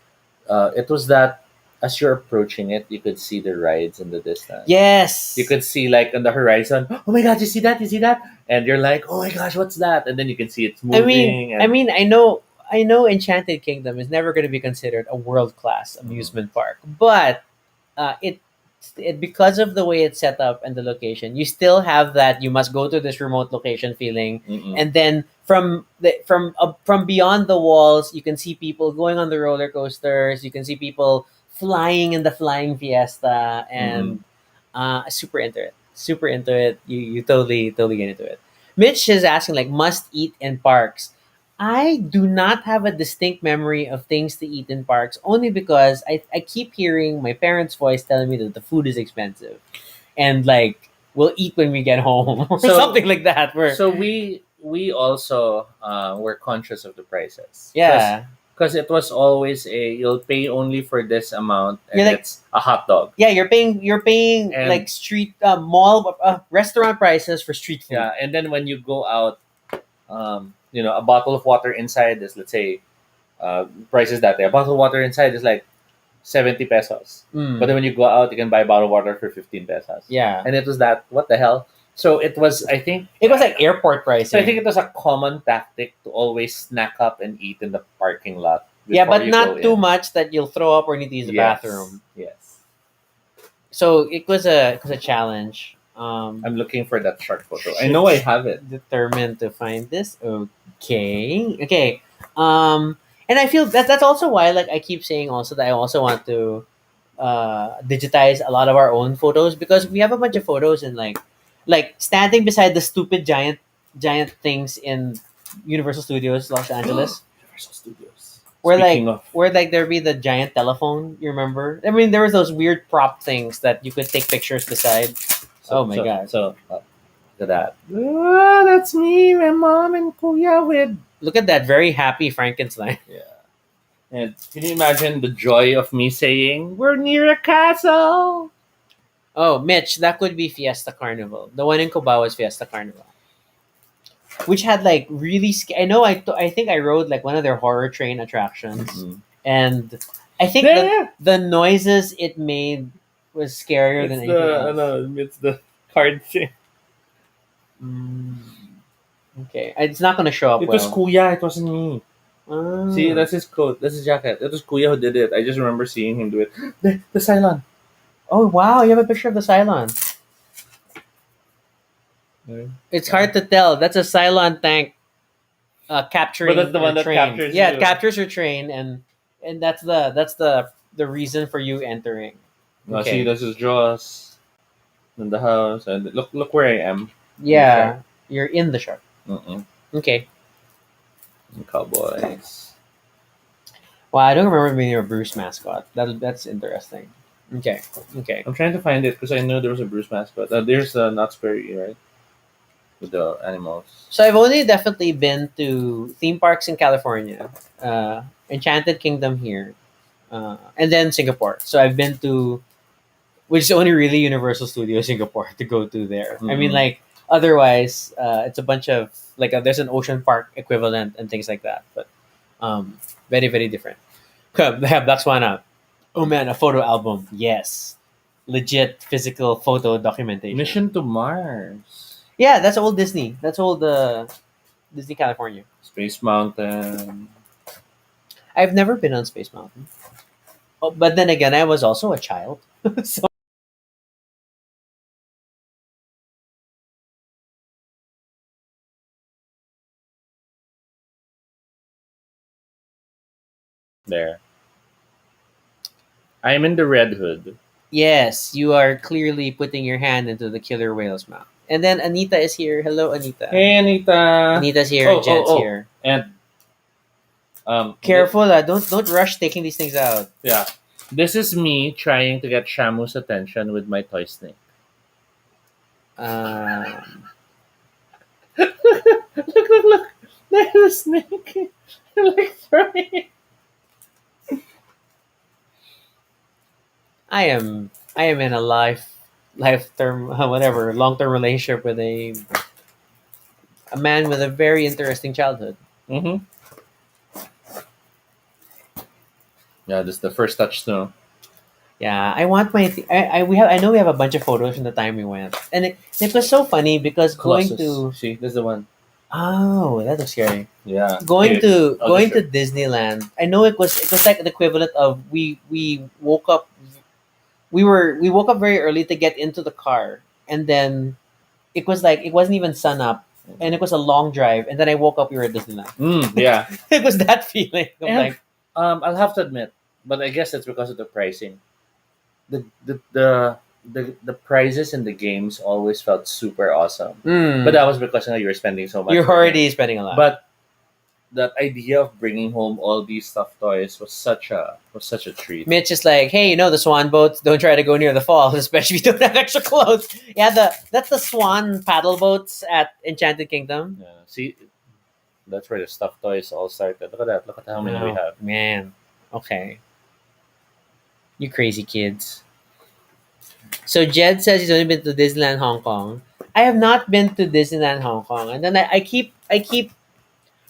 It was that as you're approaching it, you could see the rides in the distance. You Yes. could see like on the horizon, oh my god, you see that? You see that? And you're like, oh my gosh, what's that? And then you can see it's I mean, moving I and mean, I know, I know, Enchanted Kingdom is never going to be considered a world class Mhm. amusement park, but it because of the way it's set up and the location, you still have that you must go to this remote location feeling, Mm-mm. and then from beyond the walls, you can see people going on the roller coasters. You can see people flying in the flying fiesta, Mm-mm. and super into it. Super into it. You totally get into it. Mitch is asking like must eat in parks. I do not have a distinct memory of things to eat in parks only because I keep hearing my parents' voice telling me that the food is expensive and like we'll eat when we get home or So something like that. Where so we also were conscious of the prices yeah, because it was always a you'll pay only for this amount you're and like it's a hot dog. yeah, you're paying And like street mall restaurant prices for street food. yeah, and then when you go out, a bottle of water inside is, let's say, prices that day. A bottle of water inside is like 70 pesos. But Mm, then when you go out, you can buy a bottle of water for 15 pesos. yeah, And it was that, what the hell? So it was, I think, it was like airport so I think pricing. it was a common tactic to always snack up and eat in the parking lot Yeah, before but you go not too in. much that you'll throw up or need to use the Yes, bathroom. yes. So it was a challenge. I'm looking for that shark photo. I know I Shit, have it. determined to find this. Okay. And I feel that's also why like I keep saying also that I also want to digitize a lot of our own photos because we have a bunch of photos and like standing beside the stupid giant things in Universal Studios Los Angeles Universal Studios. where Speaking like of, where like there'd be the giant telephone. You remember? I mean, there was those weird prop things that you could take pictures beside. so Oh my so god! so look at that. Ah, that's me, my mom and Kuya with. Look at that very happy Frankenstein. Yeah. And can you imagine the joy of me saying, "We're near a castle"? Oh, Mitch, that could be Fiesta Carnival. The one in Cubao is Fiesta Carnival, which had like really. I know. I think I rode like one of their horror train attractions, Mm-mm. and I think Yeah, the yeah. the noises it made was scarier than It's anything the else. no, it's the card thing. Mm, okay, it's not gonna show up It was well. Kuya. It wasn't me. See, Ah. that's his coat. That's his jacket. It was Kuya who did it. I just remember seeing him do it. The Cylon. Oh wow, you have a picture of the Cylon. Right. It's Yeah. hard to tell. That's a Cylon tank But that's capturing the your one that train. captures Yeah, it you. captures your train, and that's the reason for you entering. No, see, Okay. this is Jaws in the house, and look where I am in the shark. Yeah, you're in the shark. Mm-mm. Okay. Cowboys. Well, I don't remember being a Bruce mascot. That's interesting. Okay. Okay. I'm trying to find it because I know there was a Bruce mascot. There's a Knott's Berry, right, with the animals. So I've only definitely been to theme parks in California, Enchanted Kingdom here, and then Singapore. So I've been to which is only really Universal Studios Singapore to go to there. I mean, Mm-mm. like otherwise, it's a bunch of like there's an ocean park equivalent and things like that, but very different. Black Swan up. Oh man, a photo album. Yes, legit physical photo documentation. Mission to Mars, Yeah, that's old Disney. That's old Disney California. Space Mountain. I've never been on Space Mountain. Oh, but then again, I was also a child. So There. I'm in the Red Hood. yes, you are clearly putting your hand into the killer whale's mouth. And then Anita is here. Hello, Anita. Hey, Anita. Anita's here. Oh, Jed's oh, oh. here. And Careful, don't rush taking these things out. yeah, this is me trying to get Shamu's attention with my toy snake. Um, Look! There's a snake. Like throwing. I am in a life term whatever long term relationship with a man with a very interesting childhood. Mm-hmm. Yeah, this is the first touch snow. Yeah, I want my. I know we have a bunch of photos from the time we went, and it was so funny because Colossus. going to See, this is the one. oh that looks scary. Yeah. Going Here, to I'll going just to Disneyland. I know it was like the equivalent of we woke up. We woke up very early to get into the car, and then it was like it wasn't even sun up, and it was a long drive, and then I woke up. We were at Disneyland. Yeah. It was that feeling of And like I'll have to admit, but I guess it's because of the pricing. The prices in the games always felt super awesome. But that was because you were spending so much. you're money. already spending a lot. But that idea of bringing home all these stuffed toys was such a treat. Mitch is like, hey, the swan boats, don't try to go near the falls, especially if you don't have extra clothes. Yeah, that's the swan paddle boats at Enchanted Kingdom. Yeah. See, that's where the stuffed toys all started. Look at that. Look at how many we Oh, have. man. Okay. You crazy kids. So Jed says he's only been to Disneyland Hong Kong. I have not been to Disneyland Hong Kong. And then I keep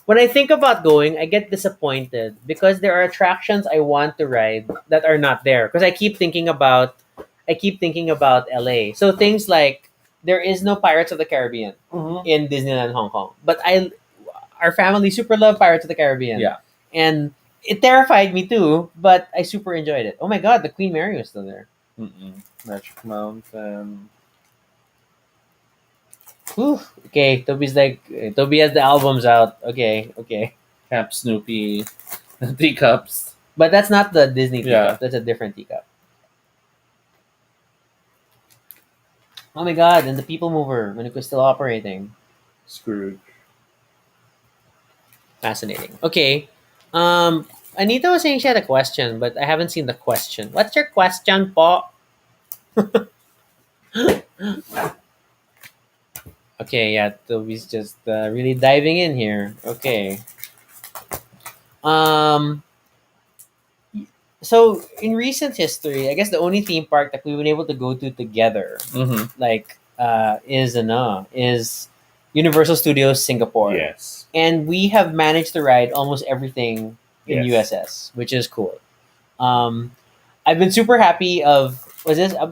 when I think about going, I get disappointed because there are attractions I want to ride that are not there. Because I keep thinking about LA. So things like there is no Pirates of the Caribbean Mm-hmm. in Disneyland Hong Kong. But our family super love Pirates of the Caribbean. Yeah. And it terrified me too, but I super enjoyed it. Oh my god, the Queen Mary was still there. Magic Mountain. Whew. Okay, Toby has the albums out. Okay. Camp Snoopy. Teacups. But that's not the Disney teacup. Yeah. That's a different teacup. Oh my god, and the People Mover when it was still operating. Scrooge. Fascinating. Okay. Anita was saying she had a question, but I haven't seen the question. What's your question, po? Okay, yeah, Toby's just really diving in here. Okay. Um, so in recent history, I guess the only theme park that we've been able to go to together, Mm-hmm. like, is Universal Studios Singapore, Yes. and we have managed to ride almost everything in Yes. USS, which is cool. Um, I've been super happy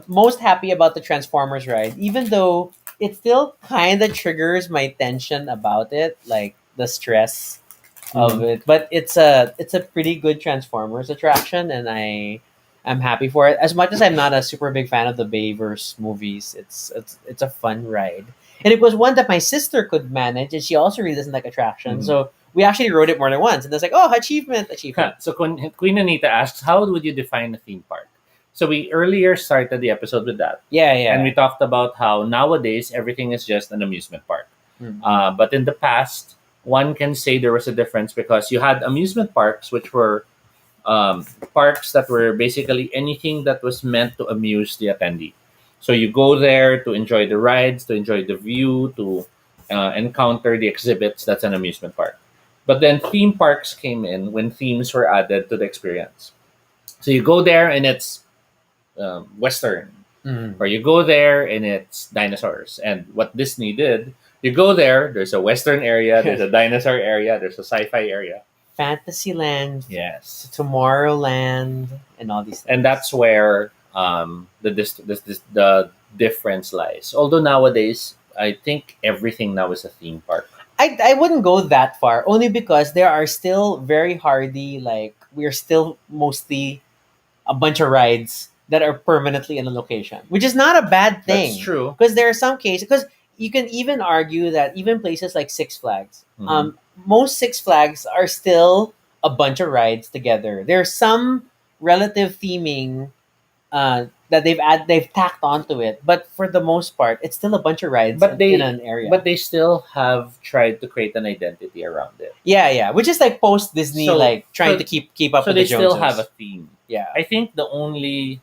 most happy about the Transformers ride, even though it still kind of triggers my tension about it, like the stress of it. But it's a pretty good Transformers attraction, and I'm happy for it. As much as I'm not a super big fan of the Bayverse movies, it's a fun ride, and it was one that my sister could manage, and she also really doesn't like attractions, Mhm. so we actually rode it more than once, and it's like, oh, achievement. So Queen Anita asks, how would you define a theme park? So we earlier started the episode with that. Yeah, yeah. And we talked about how nowadays everything is just an amusement park. Mhm. But in the past, one can say there was a difference because you had amusement parks, which were parks that were basically anything that was meant to amuse the attendee. So you go there to enjoy the rides, to enjoy the view, to encounter the exhibits. That's an amusement park. But then theme parks came in when themes were added to the experience. So you go there and it's Western, Mhm. or you go there and it's dinosaurs. And what Disney did, you go there, there's a Western area, there's a dinosaur area, there's a sci-fi area. Fantasyland, Yes. Tomorrowland, and all these things. And that's where the difference lies. Although nowadays, I think everything now is a theme park. I wouldn't go that far, only because there are still very hardy, like, we're still mostly a bunch of rides that are permanently in a location, which is not a bad That's thing. true. Because there are some cases, because you can even argue that even places like Six Flags, Mhm. most Six Flags are still a bunch of rides together. There's some relative theming that they've tacked onto it, but for the most part, it's still a bunch of rides But in they an area. but they still have tried to create an identity around it. Yeah, yeah, which is like post Disney, So like trying so to keep up so with the they still have a Joneses. theme. Yeah, I think the only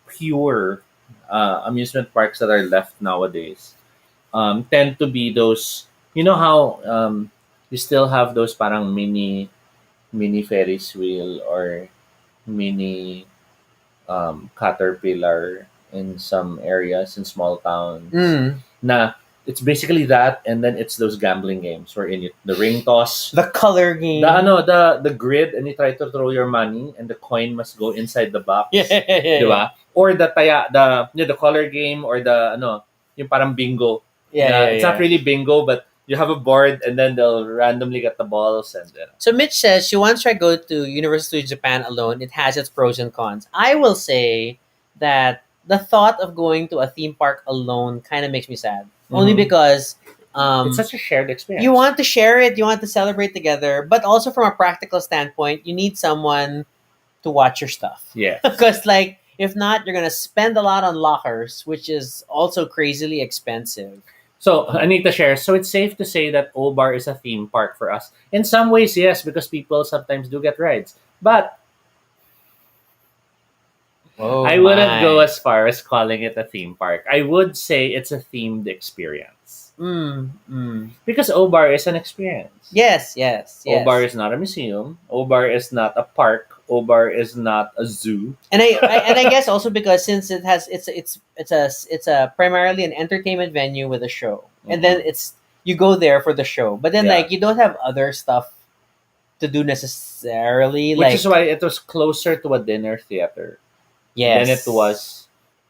pure amusement parks that are left nowadays tend to be those. You know how you still have those parang mini Ferris wheel or mini caterpillar in some areas in small towns. mm. Na it's basically that, and then it's those gambling games wherein the ring toss, The color the game. the grid, and you try to throw your money, and the coin must go inside the Yeah, box, yeah, yeah, di yeah. ba? Or the color game, or the yung parang bingo. Yeah, Na yeah, it's not yeah. really bingo, but you have a board, and then they'll randomly get the balls and So Mitch says she wants to go to Universal Studios Japan alone. It has its pros and cons. I will say that the thought of going to a theme park alone kind of makes me sad. Only Mhm. because It's such a shared experience. you want to share it, you want to celebrate together, but also from a practical standpoint, you need someone to watch your stuff. Yes. Because, like, if not, you're gonna spend a lot on lockers, which is also crazily expensive. So Anita shares, so it's safe to say that O Bar is a theme park for us. In some ways, yes, because people sometimes do get rides. But Oh I wouldn't go my! as far as calling it a theme park. I would say it's a themed experience. Mm, mm. Because O Bar is an experience. Yes, yes, O Bar yes. is not a museum. O Bar is not a park. O Bar is not a zoo. And I guess also because since it has it's a primarily an entertainment venue with a show, and then Mhm. it's you go there for the show, but then, Yeah. like, you don't have other stuff to do necessarily, Which is like, why it was closer to a dinner theater than it yes. was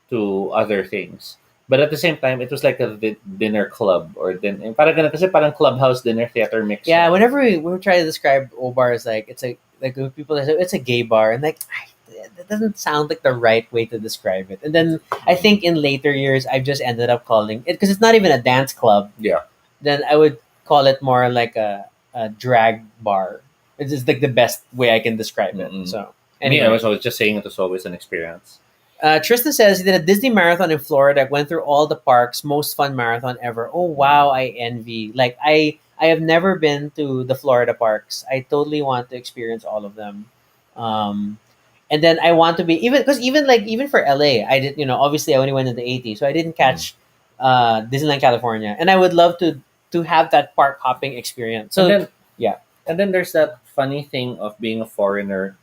to other things. But at the same time, it was like a dinner club or parang ganun, kasi parang clubhouse dinner theater mix. Yeah, Siya. whenever we try to describe O-Bar as, like, it's a, like, when people say it's a gay bar, and, like, that doesn't sound like the right way to describe it. And then I think in later years I've just ended up calling it, because it's not even a dance club. Yeah. Then I would call it more like a drag bar. It's just like the best way I can describe it. Mm-mm. So Me, I anyway, was always just saying it was always an experience. Tristan says he did a Disney marathon in Florida. Went through all the parks. Most fun marathon ever. Oh wow, I envy. Like, I have never been to the Florida parks. I totally want to experience all of them. Um, and then I want to be, even because even for LA, I did, obviously I only went in the '80s, so I didn't catch Disneyland California, and I would love to have that park hopping experience. And So then yeah, and then there's that funny thing of being a foreigner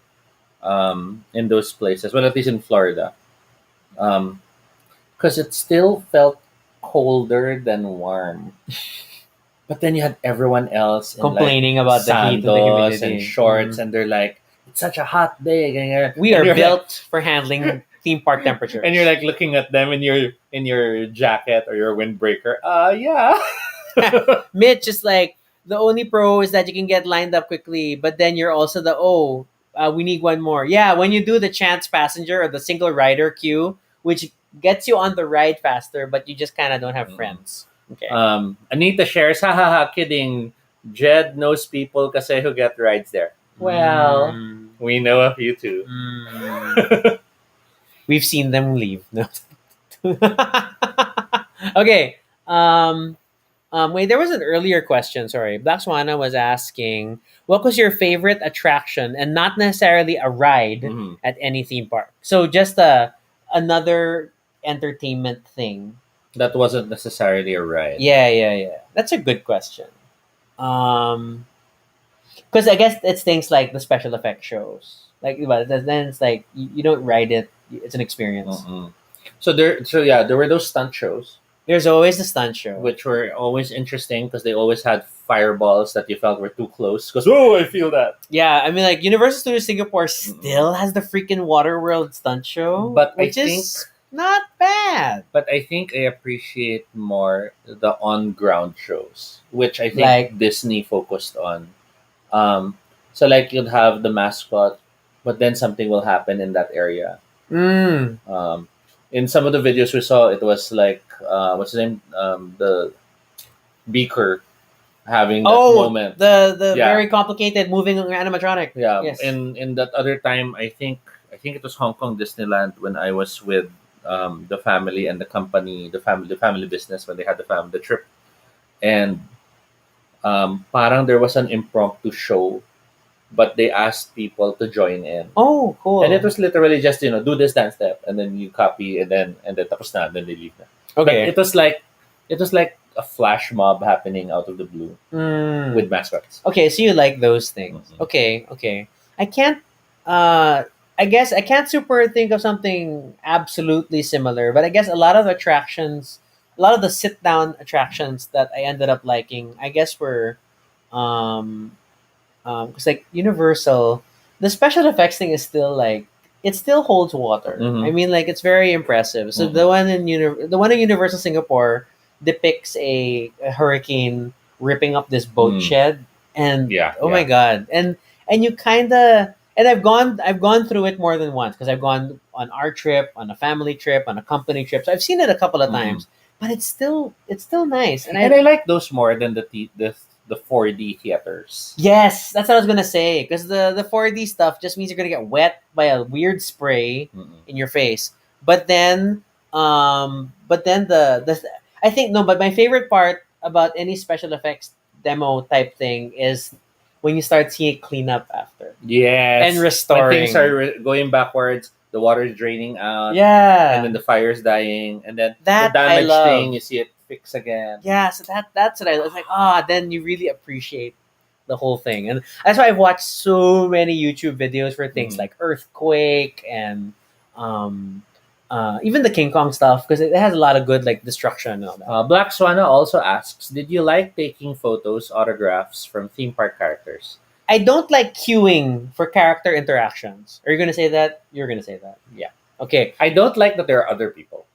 in those places. Well, at least in Florida. Because it still felt colder than warm. But then you had everyone else in like complaining about the heat and the sandals and humidity. shorts, Mhm. and they're like, "It's such a hot day." ganyan. We And are you're built for handling theme park temperatures. and you're like looking at them in your jacket or your windbreaker. Yeah. Mitch is like, the only pro is that you can get lined up quickly, but then you're also we need one more. Yeah, when you do the chance passenger or the single rider queue, which gets you on the ride faster, but you just kind of don't have Mm. friends. Okay. Anita shares, ha ha ha, kidding. Jed knows people kasi who get rides there. Well, Mm, we know a few too. mm. We've seen them leave. No. Okay. Wait, there was an earlier question. Sorry, Black Swana was asking, what was your favorite attraction, and not necessarily a ride Mhm. at any theme park. So just another entertainment thing. That wasn't necessarily a ride. Yeah, yeah, yeah. That's a good question. Because I guess it's things like the special effect shows. Like, but then it's like you don't ride it; it's an experience. Mm-mm. So there were those stunt shows. There's always the stunt show. which were always interesting because they always had fireballs that you felt were too close. Because oh, I feel that. Yeah, I mean, like Universal Studios Singapore still has the freaking Waterworld stunt show, But I which think- is not bad. But I think I appreciate more the on ground shows, which I think Like- Disney focused on. So like you'd have the mascot, but then something will happen in that area. Mm. In some of the videos we saw, it was like what's his name? The Beaker having that Oh, moment. the Yeah. very complicated moving animatronic. Yeah. Yes. In that other time, I think it was Hong Kong Disneyland when I was with the family and the company, the family business when they had the trip, and parang there was an impromptu show, but they asked people to join in. Oh, cool. And it was literally just do this dance step and then you copy and then tapos na and then they leave na. But okay. it was like a flash mob happening out of the blue Mm. with mascots. Okay, so you like those things. Mhm. Okay. I can't I guess I can't super think of something absolutely similar, but I guess a lot of the sit down attractions that I ended up liking, I guess were um because like Universal, the special effects thing is still like it still holds water. Mhm. I mean, like it's very impressive. So Mhm. the one in Universal Singapore depicts a hurricane ripping up this boat Mm. shed, and Yeah, oh my yeah. god, and you kind of and I've gone through it more than once because I've gone on our trip, on a family trip, on a company trip. So I've seen it a couple of Mhm. times, but it's still nice, and And I like those more than the 4D theaters. Yes, that's what I was gonna say. Because the 4D stuff just means you're gonna get wet by a weird spray Mm-mm. in your face. But then the I think no. But my favorite part about any special effects demo type thing is when you start seeing it clean up after Yes. and restoring. When things are going backwards, the water is draining out. Yeah, And then the fire's dying, and then That the I damaged love. thing you see it fix again. yeah. So that's what I was like. Then you really appreciate the whole thing, and that's why I've watched so many YouTube videos for things Mhm. like earthquake and um, even the King Kong stuff because it has a lot of good like destruction and all that. Black Swana also asks, "Did you like taking photos, autographs from theme park characters?" I don't like queuing for character interactions. Are you gonna say that? You're gonna say that. Yeah. Okay. I don't like that there are other people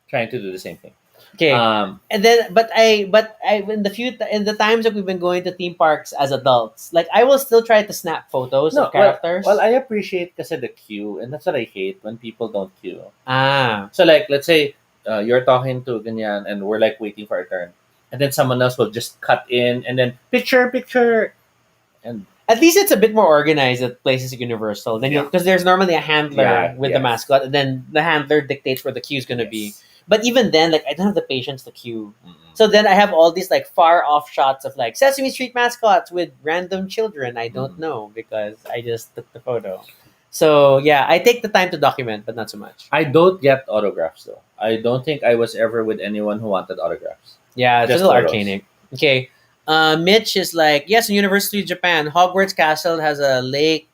trying to do the same thing. Okay. Um, And then, but I, in the times that we've been going to theme parks as adults, like I will still try to snap photos no, of characters. Well, I appreciate kasi the queue, and that's what I hate when people don't queue. ah, So like, let's say you're talking to ganyan, and we're like waiting for a turn, and then someone else will just cut in, and then picture, and at least it's a bit more organized at places like Universal. Then Yeah. because there's normally a handler Yeah, with the yes. mascot, and then the handler dictates where the queue's gonna be. Yes. But even then, like I don't have the patience to queue. Mm-mm. So then I have all these like far off shots of like Sesame Street mascots with random children I don't Mhm. know because I just took the photo. So yeah, I take the time to document, but not so much. I don't get autographs though. I don't think I was ever with anyone who wanted autographs. Yeah, it's Just a little photos. arcanic. Okay. Mitch is like, yes, in University of Japan, Hogwarts Castle has a lake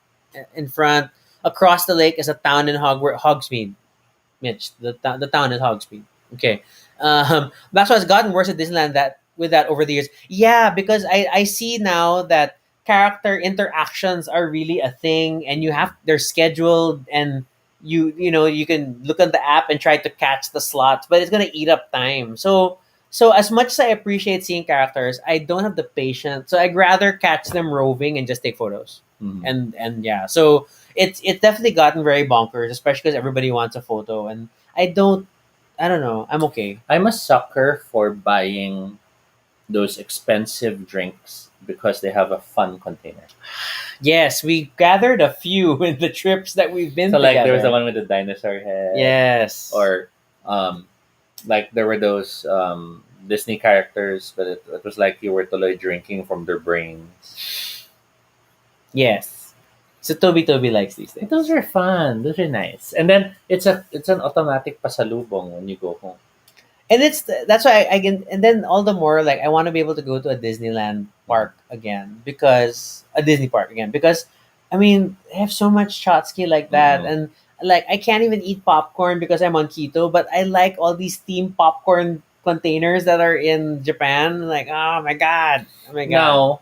in front. Across the lake is a town in Hogsmeade. Mitch, the town is Hogsmeade. Okay. That's why it's gotten worse at Disneyland with that over the years. Yeah, because I see now that character interactions are really a thing and they're scheduled and you can look at the app and try to catch the slots, but it's gonna eat up time. So as much as I appreciate seeing characters, I don't have the patience. So I'd rather catch them roving and just take photos. Mhm. And yeah, so it's definitely gotten very bonkers, especially because everybody wants a photo, and I don't know. I'm okay. I'm a sucker for buying those expensive drinks because they have a fun container. Yes, we gathered a few in the trips that we've been So like there was together. the one with the dinosaur head. Yes. Or like there were those Disney characters, but it was like you were totally drinking from their brains. yes. So Toby likes these things. Those are fun. Those are nice. And then it's an automatic pasalubong when you go home. And that's why I can, and then all the more like I want to be able to go to a Disneyland park again because I mean they have so much shot ski like that, Mhm. and like I can't even eat popcorn because I'm on keto, but I like all these themed popcorn containers that are in Japan. Like, oh my god, oh my god. Now,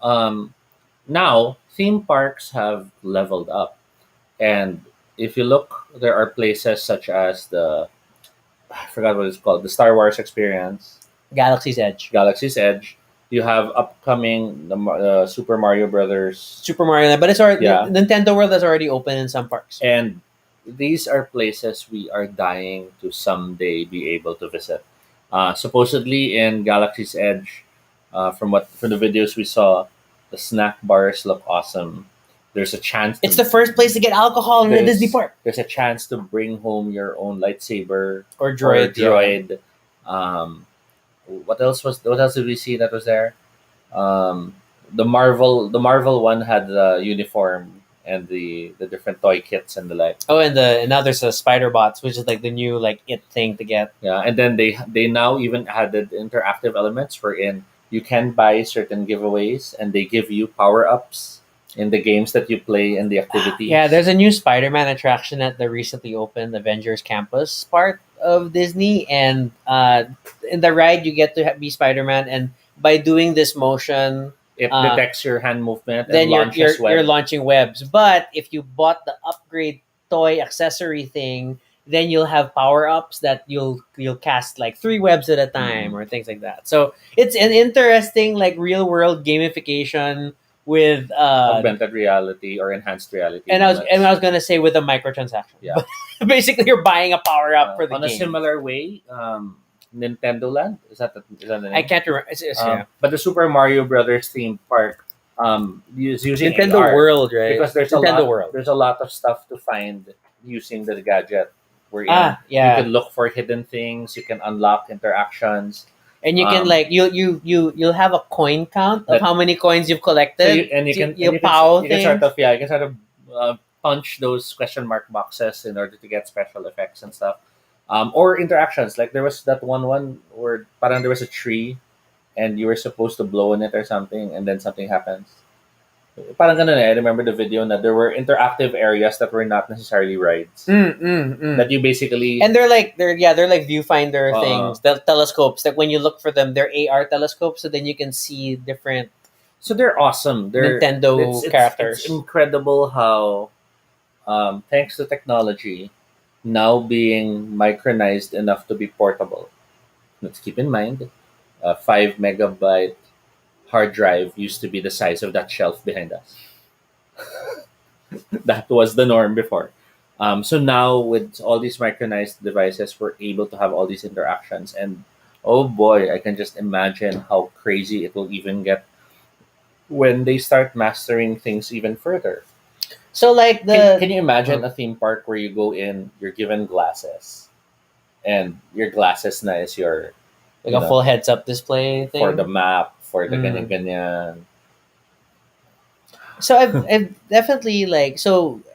um, now theme parks have leveled up, and if you look, there are places such as the I forgot what it's called, the Star Wars Experience, Galaxy's Edge, Galaxy's Edge. You have upcoming Super Mario Brothers. Super Mario Land, but it's already Yeah. Nintendo World is already open in some parks. And these are places we are dying to someday be able to visit. Supposedly in Galaxy's Edge, from the videos we saw, the snack bars look awesome. There's a chance It's the first place to get alcohol in the Disney park. there's a chance to bring home your own lightsaber Or droid. or droid. What else did we see that was there? Um, the Marvel one had the uniform and the different toy kits and the like. Oh, and now there's a Spider Bots, which is like the new like it thing to get. Yeah, and then they now even added interactive elements wherein you can buy certain giveaways and they give you power ups in the games that you play and the activities. Yeah, there's a new Spider-Man attraction at the recently opened Avengers Campus part of Disney, and in the ride you get to be Spider-Man, and by doing this motion, it uh, detects your hand movement and then launches web. you're launching webs. But if you bought the upgrade toy accessory thing, then you'll have power ups that you'll cast like 3 webs at a time or things like that. So it's an interesting like real world gamification with Augmented reality or enhanced reality. and I was gonna say with a microtransaction. Yeah. But basically you're buying a power up for the on a game. similar way, Nintendo Land is that the name? I can't remember. Yeah. But the Super Mario Brothers theme park is using Nintendo AR World, right? because Nintendo World. there's a lot of stuff to find using the gadget. Where Yeah. you can look for hidden things, you can unlock interactions. And you can Um, like you'll have a coin count of That- how many coins you've collected. So you pow can sort of punch those question mark boxes in order to get special effects and stuff, or interactions. Like there was that one where parang there was a tree, and you were supposed to blow in it or something, and then something happens. Parang ganun eh. I remember the video that there were interactive areas that were not necessarily rides. That you basically And they're like viewfinder Uh-uh. things, the telescopes. That when you look for them, they're AR telescopes, so then you can see different so they're awesome. They're Nintendo characters. It's incredible how, thanks to technology, now being micronized enough to be portable. Let's keep in mind, a 5 megabyte hard drive used to be the size of that shelf behind us. That was the norm before. So now with all these micronized devices, we're able to have all these interactions, and oh boy, I can just imagine how crazy it will even get when they start mastering things even further. So like Can you imagine a theme park where you go in, you're given glasses, and your glasses na is your like you a know, full heads up display thing? for the map, for the Mm. ganyan-ganyan. So I've definitely like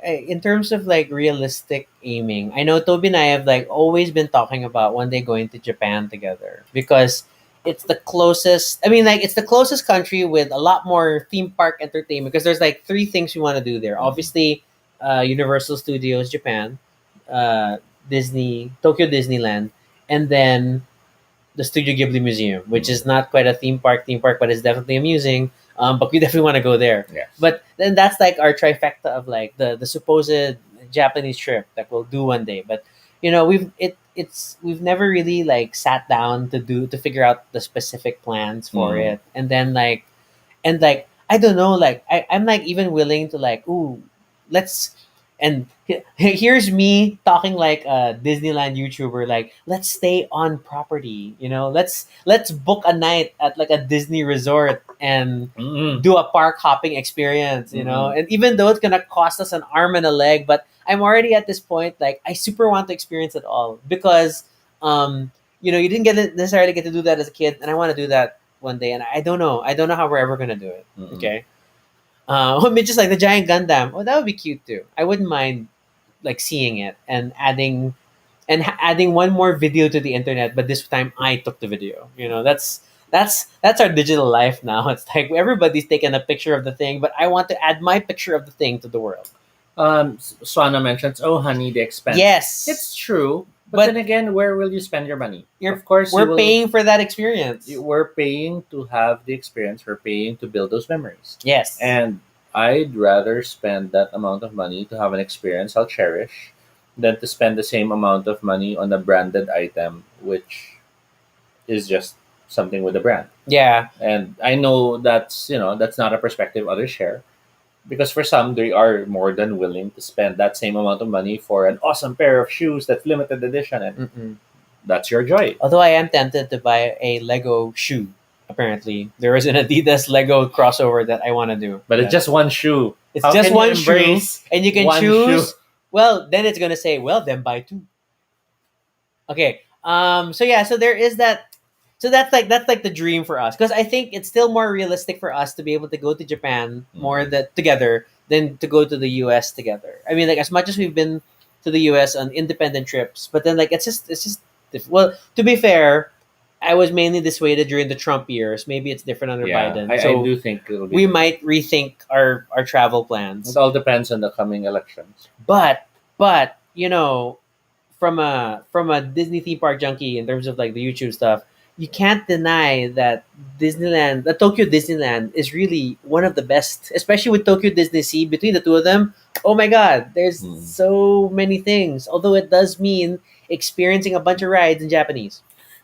in terms of like realistic aiming, I know Toby and I have like always been talking about one day going to Japan together because it's the closest. I mean, like it's the closest country with a lot more theme park entertainment because there's like 3 things we want to do there. Obviously, Universal Studios Japan, Disney Tokyo Disneyland, and then the Studio Ghibli Museum, which is not quite a theme park, but it's definitely amusing. But we definitely want to go there. Yes. But then that's like our trifecta of like the supposed Japanese trip that we'll do one day. But we've never really like sat down to figure out the specific plans for Mhm. it. And like I don't know, like I'm like even willing to like, ooh, let's and here's me talking like a Disneyland YouTuber, like let's stay on property, let's book a night at like a Disney resort and Mm-mm. do a park hopping experience. Mhm. And even though it's gonna cost us an arm and a leg, but I'm already at this point, like I super want to experience it all because you didn't necessarily get to do that as a kid, and I want to do that one day, and I don't know how we're ever gonna do it. Mhm. Okay. I mean, just like the giant Gundam. Oh, that would be cute too. I wouldn't mind like seeing it and adding one more video to the internet, but this time I took the video. That's our digital life now. It's like everybody's taking a picture of the thing, but I want to add my picture of the thing to the world. Swana mentions, "Oh, honey, the expense." Yes, It's true, but then but again, where will you spend your money? you're Of course, you we're will. paying for that experience. We're paying to have the experience. We're paying to build those memories, Yes. and I'd rather spend that amount of money to have an experience I'll cherish than to spend the same amount of money on a branded item, which is just something with a brand. Yeah. And I know that's not a perspective others share, because for some they are more than willing to spend that same amount of money for an awesome pair of shoes that's limited edition, and Mm-mm. that's your joy. Although I am tempted to buy a Lego shoe. Apparently, there is an Adidas Lego crossover that I want to do. But it's Yeah. just one shoe. It's How just can you one shoe, embrace and you can one shoe? choose. Well, then it's gonna say, well, then buy two. Okay. So yeah. So there is that. So that's like the dream for us, because I think it's still more realistic for us to be able to go to Japan more Mhm. that together than to go to the U.S. together. I mean, like as much as we've been to the U.S. on independent trips, but then like it's just well. To be fair, I was mainly dissuaded during the Trump years. Maybe it's different under Yeah, Biden. I So do think it'll be we different. might rethink our travel It plans. all depends on the coming elections. But from a Disney theme park junkie in terms of like the YouTube stuff, you can't deny that the Tokyo Disneyland is really one of the best, especially with Tokyo Disney Sea. Between the two of them, oh my God, there's Hmm. so many things. Although it does mean experiencing a bunch of rides in Japanese.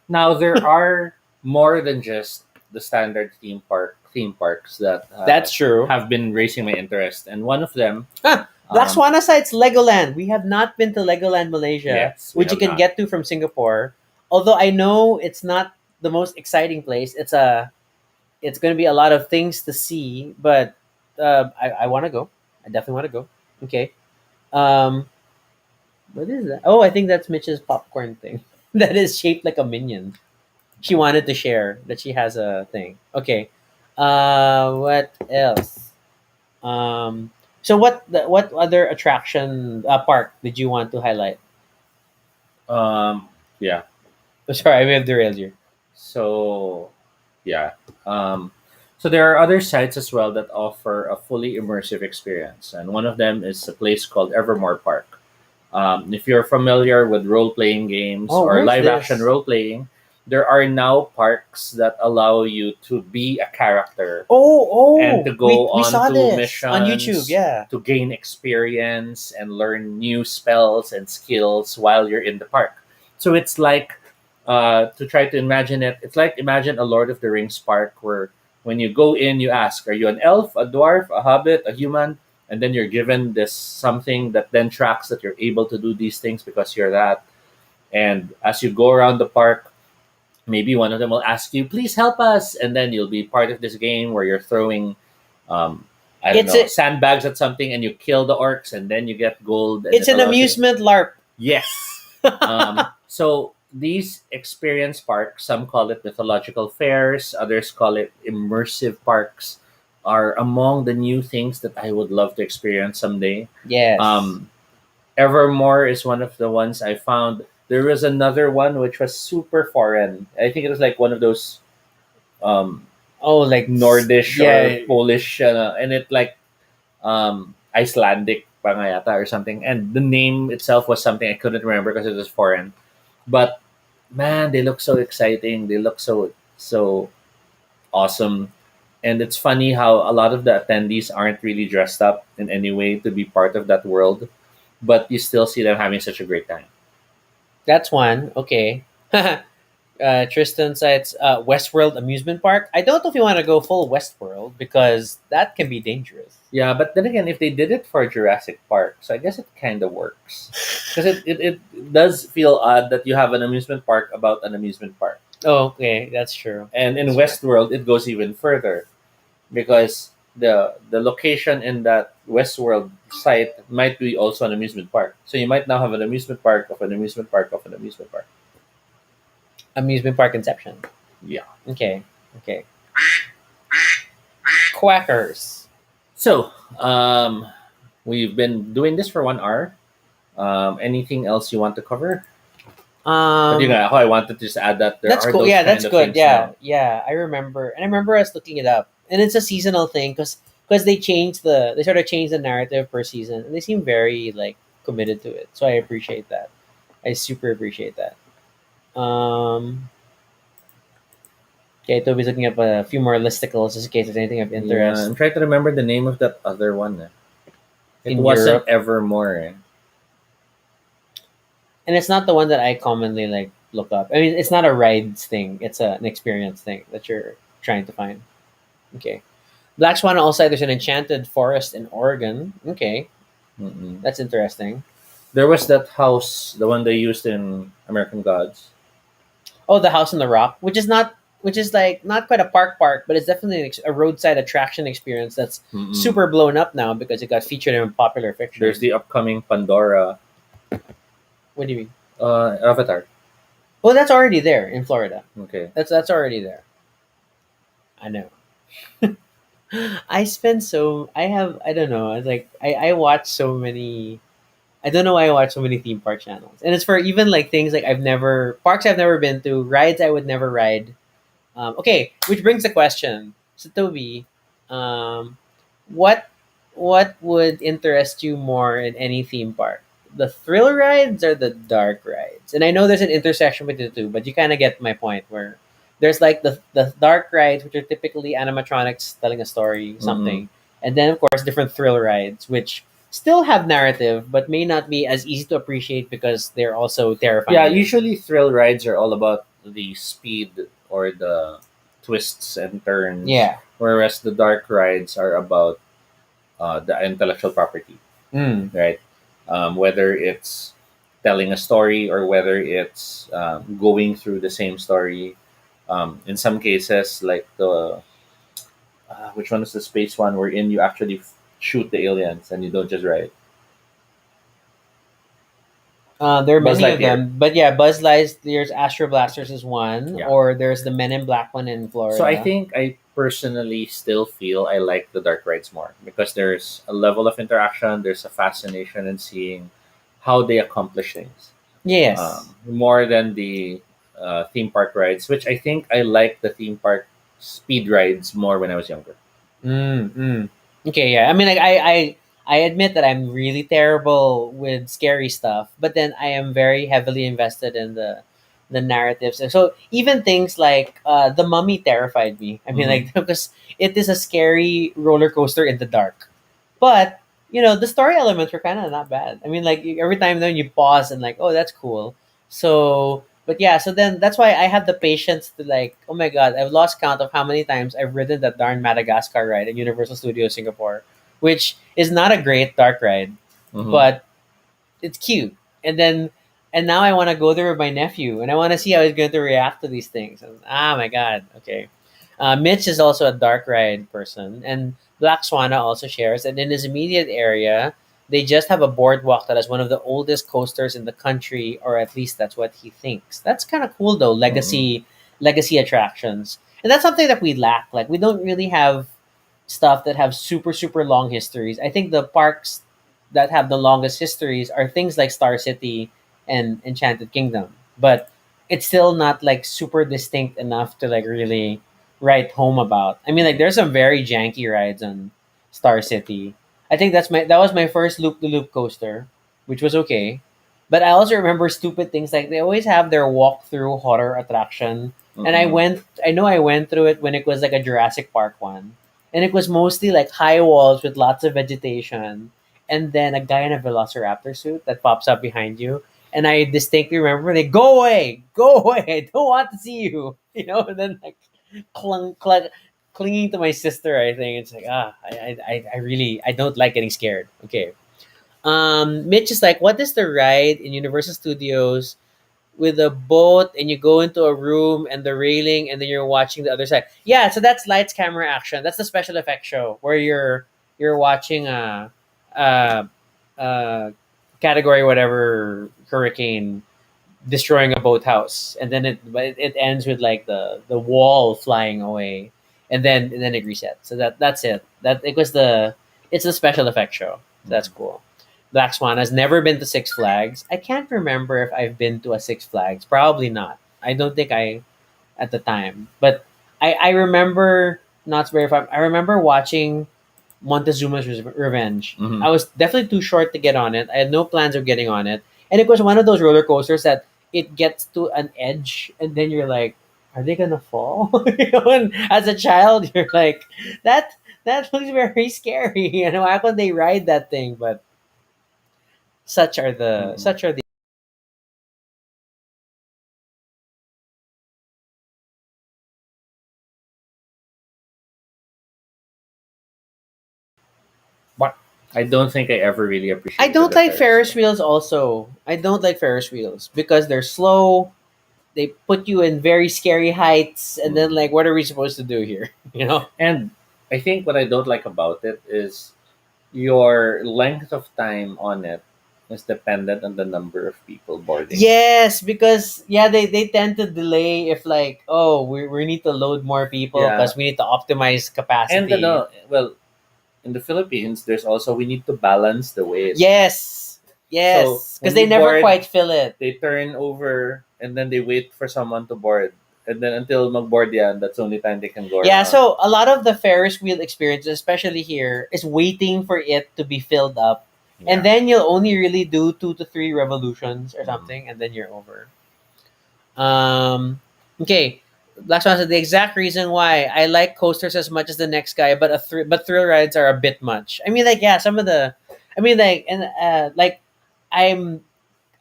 Now there are more than just the standard theme parks that That's true. have been raising my interest, and one of them, Huh. Black um, Swan sites Legoland. We have not been to Legoland Malaysia, yes, we which you have can not. get to from Singapore. Although I know it's not the most exciting place. It's going to be a lot of things to see, but I want to go. I definitely want to go. Okay. Um, what is that? Oh, I think that's Mitch's popcorn thing. That is shaped like a minion. She wanted to share that she has a thing. Okay. What else? So what other attraction park did you want to highlight? Yeah. Oh, sorry, I may have derailed you. So yeah. Um, so there are other sites as well that offer a fully immersive experience, and one of them is a place called Evermore Park. If you're familiar with role playing games Oh, or where's live action this? role playing, there are now parks that allow you to be a character Oh, and to oh, we go we on saw to this on YouTube. missions Yeah, to gain experience and learn new spells and skills while you're in the park. So it's like, to try to imagine it, it's like imagine a Lord of the Rings park where when you go in, you ask, are you an elf, a dwarf, a hobbit, a human? And then you're given this something that then tracks that you're able to do these things because you're that. And as you go around the park, maybe one of them will ask you, please help us. And then you'll be part of this game where you're throwing, um, I don't it's know, a sandbags at something and you kill the orcs and then you get gold and it's it an allows you. amusement LARP. Yes. So these experience parks, some call it mythological fairs, others call it immersive parks, are among the new things that I would love to experience someday. Yes. Um, Evermore is one of the ones I found. There was another one which was super foreign. I think it was like one of those, um, Oh, like Nordish or yeah. Polish, and it like, Icelandic pa nga yata or something. And the name itself was something I couldn't remember because it was foreign. But man, they look so exciting. They look so awesome. And it's funny how a lot of the attendees aren't really dressed up in any way to be part of that world, but you still see them having such a great time. That's one. Okay. Tristan cites Westworld amusement park. I don't know if you want to go full Westworld because that can be dangerous. Yeah, but then again, if they did it for Jurassic Park, so I guess it kind of works. Because it does feel odd that you have an amusement park about an amusement park. Oh, okay, that's true. And in That's true. Westworld, it goes even further because the location in that Westworld site might be also an amusement park. So you might now have an amusement park of an amusement park of an amusement park. Amusement park Inception. Yeah. Okay. Okay. Quackers. So we've been doing this for 1 hour. Anything else you want to cover? But Um, I wanted to just add that there that's are cool. those Yeah, kind that's of good. things Yeah, now. yeah. I remember, and I remember us looking it up, and it's a seasonal thing because because they sort of changed the narrative per season, and they seem very like committed to it. So I appreciate that. I super appreciate that. Okay, Toby's looking up a few more listicles just in case there's anything of Yeah, interest I'm trying to remember the name of that other one. It in wasn't Europe, Evermore. and it's not the one that I commonly like look up. I mean, it's not a rides thing; it's an experience thing that you're trying to find. Okay, Black Swan also there's an enchanted forest in Oregon. Okay, Mm-mm. that's interesting. There was that house, the one they used in American Gods. Oh, the House on the Rock, which is like not quite a park, but it's definitely a roadside attraction experience that's Mm-mm. super blown up now because it got featured in popular There's fiction. the upcoming Pandora What do you mean? Avatar. Oh, that's already there in Florida. Okay. That's already there. I know. I don't know. It's like I watch so many. I don't know why I watch so many theme park channels, and it's for even like things like I've never been to, rides I would never ride. Okay, which brings the question. So Toby, um, what what would interest you more in any theme park? The thrill rides or the dark rides? And I know there's an intersection between the two, but you kind of get my point. Where there's like the dark rides, which are typically animatronics telling a story, Mm-mm. something, and then of course different thrill rides, which still have narrative, but may not be as easy to appreciate because they're also Yeah, terrifying. usually thrill rides are all about the speed or the twists and turns, Yeah. whereas the dark rides are about the intellectual property, Mm. right? Whether it's telling a story or whether it's going through the same story. In some cases, like the which one is the space one, wherein you actually shoot the aliens and you don't just ride. There are Buzz many of Lightyear. them, but yeah, Buzz Lightyear's Astro Blasters is one, Yeah. or there's the Men in Black one in So I Florida. think I personally still feel I like the dark rides more because there's a level of interaction, there's a fascination in seeing how they accomplish things. Yes. More than the theme park rides, which I think I like the theme park speed rides more when I was younger. Mm, mm. Okay, yeah. I mean, like I admit that I'm really terrible with scary stuff, but then I am very heavily invested in the narratives. So even things like the Mummy terrified me. I mean, Mm-hmm. like because it is a scary roller coaster in the dark, but the story elements were kind of not bad. I mean, like every time then you pause and like, oh, that's cool. So, but yeah, so then that's why I have the patience to like, oh my god, I've lost count of how many times I've ridden that darn Madagascar ride in Universal Studios Singapore, which is not a great dark ride, Mm-hmm. but it's cute. And now I want to go there with my nephew, and I want to see how he's going to react to these things. And, my god, okay. Mitch is also a dark ride person, and Black Swana also shares. And in his immediate area, they just have a boardwalk that is one of the oldest coasters in the country, or at least that's what he thinks. That's kind of cool, though. Mm-hmm. Legacy attractions, and that's something that we lack. Like we don't really have stuff that have super long histories. I think the parks that have the longest histories are things like Star City and Enchanted Kingdom, but it's still not like super distinct enough to like really write home about. I mean, like there's some very janky rides on Star City. I think that was my first loop the loop coaster, which was okay. But I also remember stupid things like they always have their walk-through horror attraction, and Mm-hmm. I know I went through it when it was like a Jurassic Park one, and it was mostly like high walls with lots of vegetation, and then a guy in a velociraptor suit that pops up behind you. And I distinctly remember they go away, I don't want to see you, and then like clung, clung, clinging to my sister. I think it's like I really I don't like getting scared. Okay. Mitch is like, what is the ride in Universal Studios with a boat and you go into a room and the railing and then you're watching the other side? Yeah, so that's lights, camera, action. That's the special effects show where you're watching a, a category whatever hurricane destroying a boathouse, and then it ends with like the wall flying away, and then it resets. So that's it. That it was the It's a special effect show. So that's cool. Black Swan has never been to Six Flags. I can't remember if I've been to a Six Flags. Probably not. I don't think I at the time, but I remember not very far. I remember watching Montezuma's Revenge. Hmm. I was definitely too short to get on it. I had no plans of getting on it, and it was one of those roller coasters that it gets to an edge, and then you're like, "Are they gonna fall?" And as a child, you're like, "That that looks very scary." Why could they ride that thing? But Hmm. such are the. But I don't think I ever really I appreciated don't the like Ferris Ferris wheel. wheels. Also, I don't like Ferris wheels because they're slow. They put you in very scary heights, and then Mhm. like, what are we supposed to do here? And I think what I don't like about it is your length of time on it is dependent on the number of people boarding. Yes, because yeah, they tend to delay if like, oh, we need to load more people Yeah, because we need to optimize and capacity. no, well, in the Philippines, there's also we need to balance the weight. Yes, So yes, because when they you never board, quite fill it. they turn over and then they wait for someone to board, and then until magboard yan, that's the only time they can go Yeah, around. so a lot of the Ferris wheel experience, especially here, is waiting for it to be filled up, and Yeah. then you'll only really do 2 to 3 revolutions or Mhm. something, and then you're over. Okay. Last one. So the exact reason why I like coasters as much as the next guy, but but thrill rides are a bit much. I mean, like, yeah, some of the, I mean, like, and like, I'm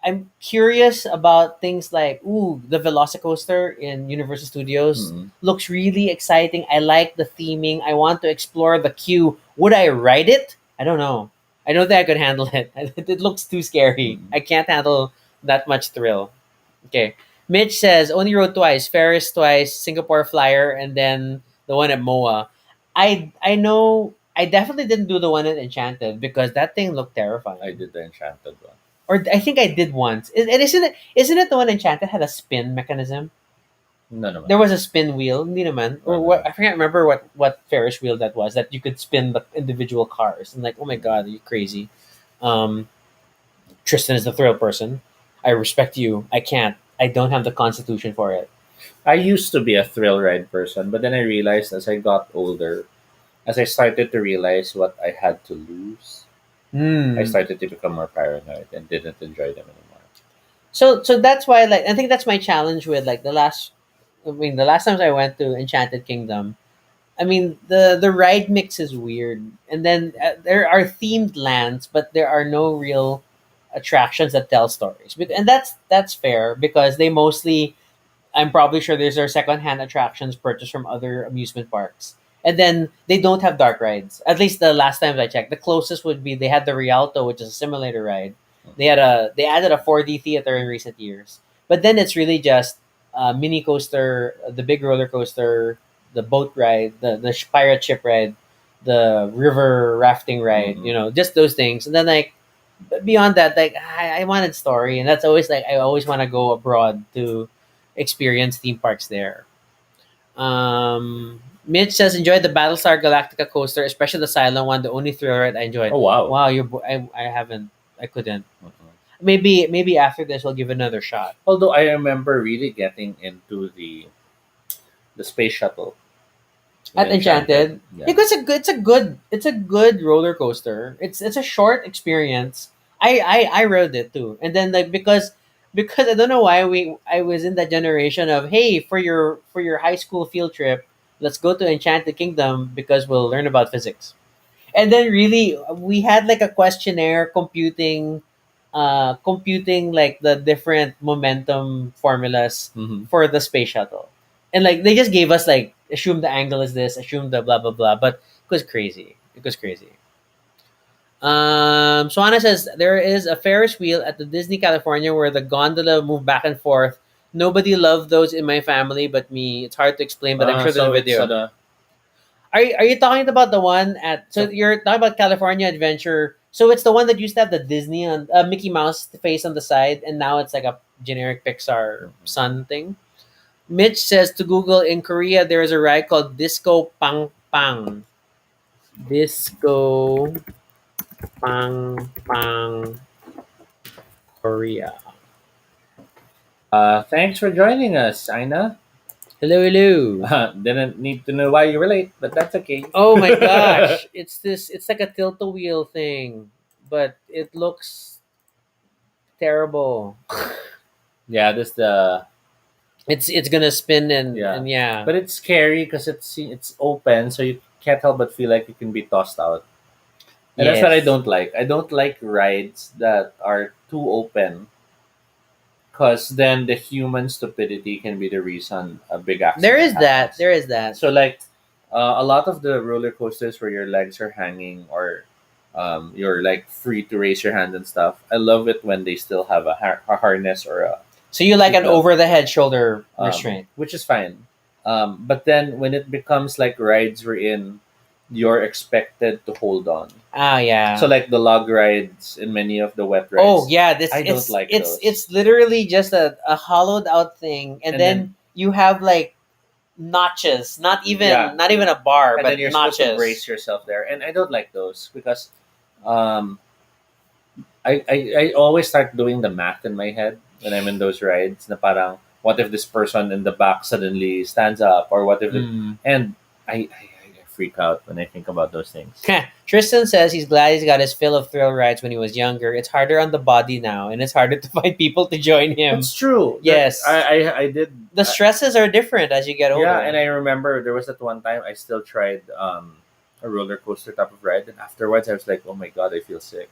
I'm curious about things like, ooh, the Velocicoaster in Universal Studios Mhm. looks really exciting. I like the theming. I want to explore the queue. Would I ride it? I don't know. I don't think I could handle it. It looks too scary. Mhm. I can't handle that much thrill. Okay. Mitch says only rode twice, Ferris twice, Singapore Flyer, and then the one at MOA. I know I definitely didn't do the one at Enchanted because that thing looked I terrifying. did the Enchanted one. Or I think I did once. And isn't it the one Enchanted had a spin mechanism? No naman. There was a spin wheel, hindi naman. No, Or no, what no. I can't remember what Ferris wheel that was that you could spin the individual cars. And like, oh my Mhm. god, are you crazy? Um Tristan is the thrill person. I respect you. I can't. I don't have the constitution for it. I used to be a thrill ride person, but then I realized as I got older, as I started to realize what I had to lose, I Hmm. started to become more paranoid and didn't enjoy them anymore. So that's why, like, I think that's my challenge with like the last. I mean, the last times I went to Enchanted Kingdom, I mean, the ride mix is weird, and then there are themed lands, but there are no real attractions that tell stories. And that's fair because they mostly, I'm probably sure these are secondhand attractions purchased from other amusement parks. And then they don't have dark rides. At least the last times I checked, the closest would be they had the Rialto, which is a simulator ride. They added a 4D theater in recent years, but then it's really just mini coaster, the big roller coaster, the boat ride, the pirate ship ride, the river rafting ride. Mm-hmm. Just those things. And then like beyond that, like I wanted story, and that's always like I always want to go abroad to experience theme parks there. Mitch says enjoyed the Battlestar Galactica coaster, especially the silent one, the only thrill ride I enjoyed. Oh wow. Wow, I haven't, I couldn't. Mhm. Maybe after this we'll give it another shot. Although I remember really getting into the space shuttle in At Enchanted. Enchanted, Yeah. because it's a good roller coaster. It's a short experience. I rode it too, and then like because I don't know why I was in that generation of, hey, for your high school field trip, let's go to Enchanted Kingdom because we'll learn about physics. And then really we had like a questionnaire computing like the different momentum formulas Hmm. for the space shuttle. And like they just gave us like, assume the angle is this, assume the blah blah blah, but it was crazy. Swana says there is a Ferris wheel at the Disney California where the gondola moved back and forth. Nobody loved those in my family but me. It's hard to explain, but I'm sure there's a So it's video. a Are you talking about the one at? So so you're talking about California Adventure. So it's the one that used to have the Disney on Mickey Mouse face on the side, and now it's like a generic Pixar mhm. Sun thing. Mitch says to Google in Korea there is a ride called Disco Pang Pang. Disco Pang Pang Korea. Thanks for joining us, Aina. Hello, hello. Didn't need to know why you were late, but that's okay. Oh my gosh, it's this. It's like a tilt-a-wheel thing, but it looks terrible. Yeah, this the It's gonna spin yeah, and yeah. but it's scary because it's open, so you can't help but feel like you can be tossed out, and that's what I Yes, don't like. I don't like rides that are too open, because then the human stupidity can be the reason a big there accident is that. happens. There is that. So like a lot of the roller coasters where your legs are hanging or you're like free to raise your hand and stuff. I love it when they still have a harness or a So you like an seatbelt, over-the-head shoulder restraint? which is fine. But then when it becomes like rides we're in, you're expected to hold on. Ah, So yeah. like the log rides in many of the wet Oh rides, yeah, this I don't like those. it's literally just a hollowed out thing, and And then then you have like notches, yeah, not even a bar, and then but you're supposed to notches. brace yourself there, and I don't like those because um, I always start doing the math in my head when I'm in those rides. Na parang, what if this person in the back suddenly stands up, or what if it, Mm. and I freak out when I think about those things. Tristan says he's glad he's got his fill of thrill rides when he was younger. It's harder on the body now, and it's harder to find people to join him. That's true. Yes, I did. the stresses are different as you get Yeah, older. and I remember there was that one time I still tried a roller coaster type of ride, and afterwards I was like, oh my god, I feel sick.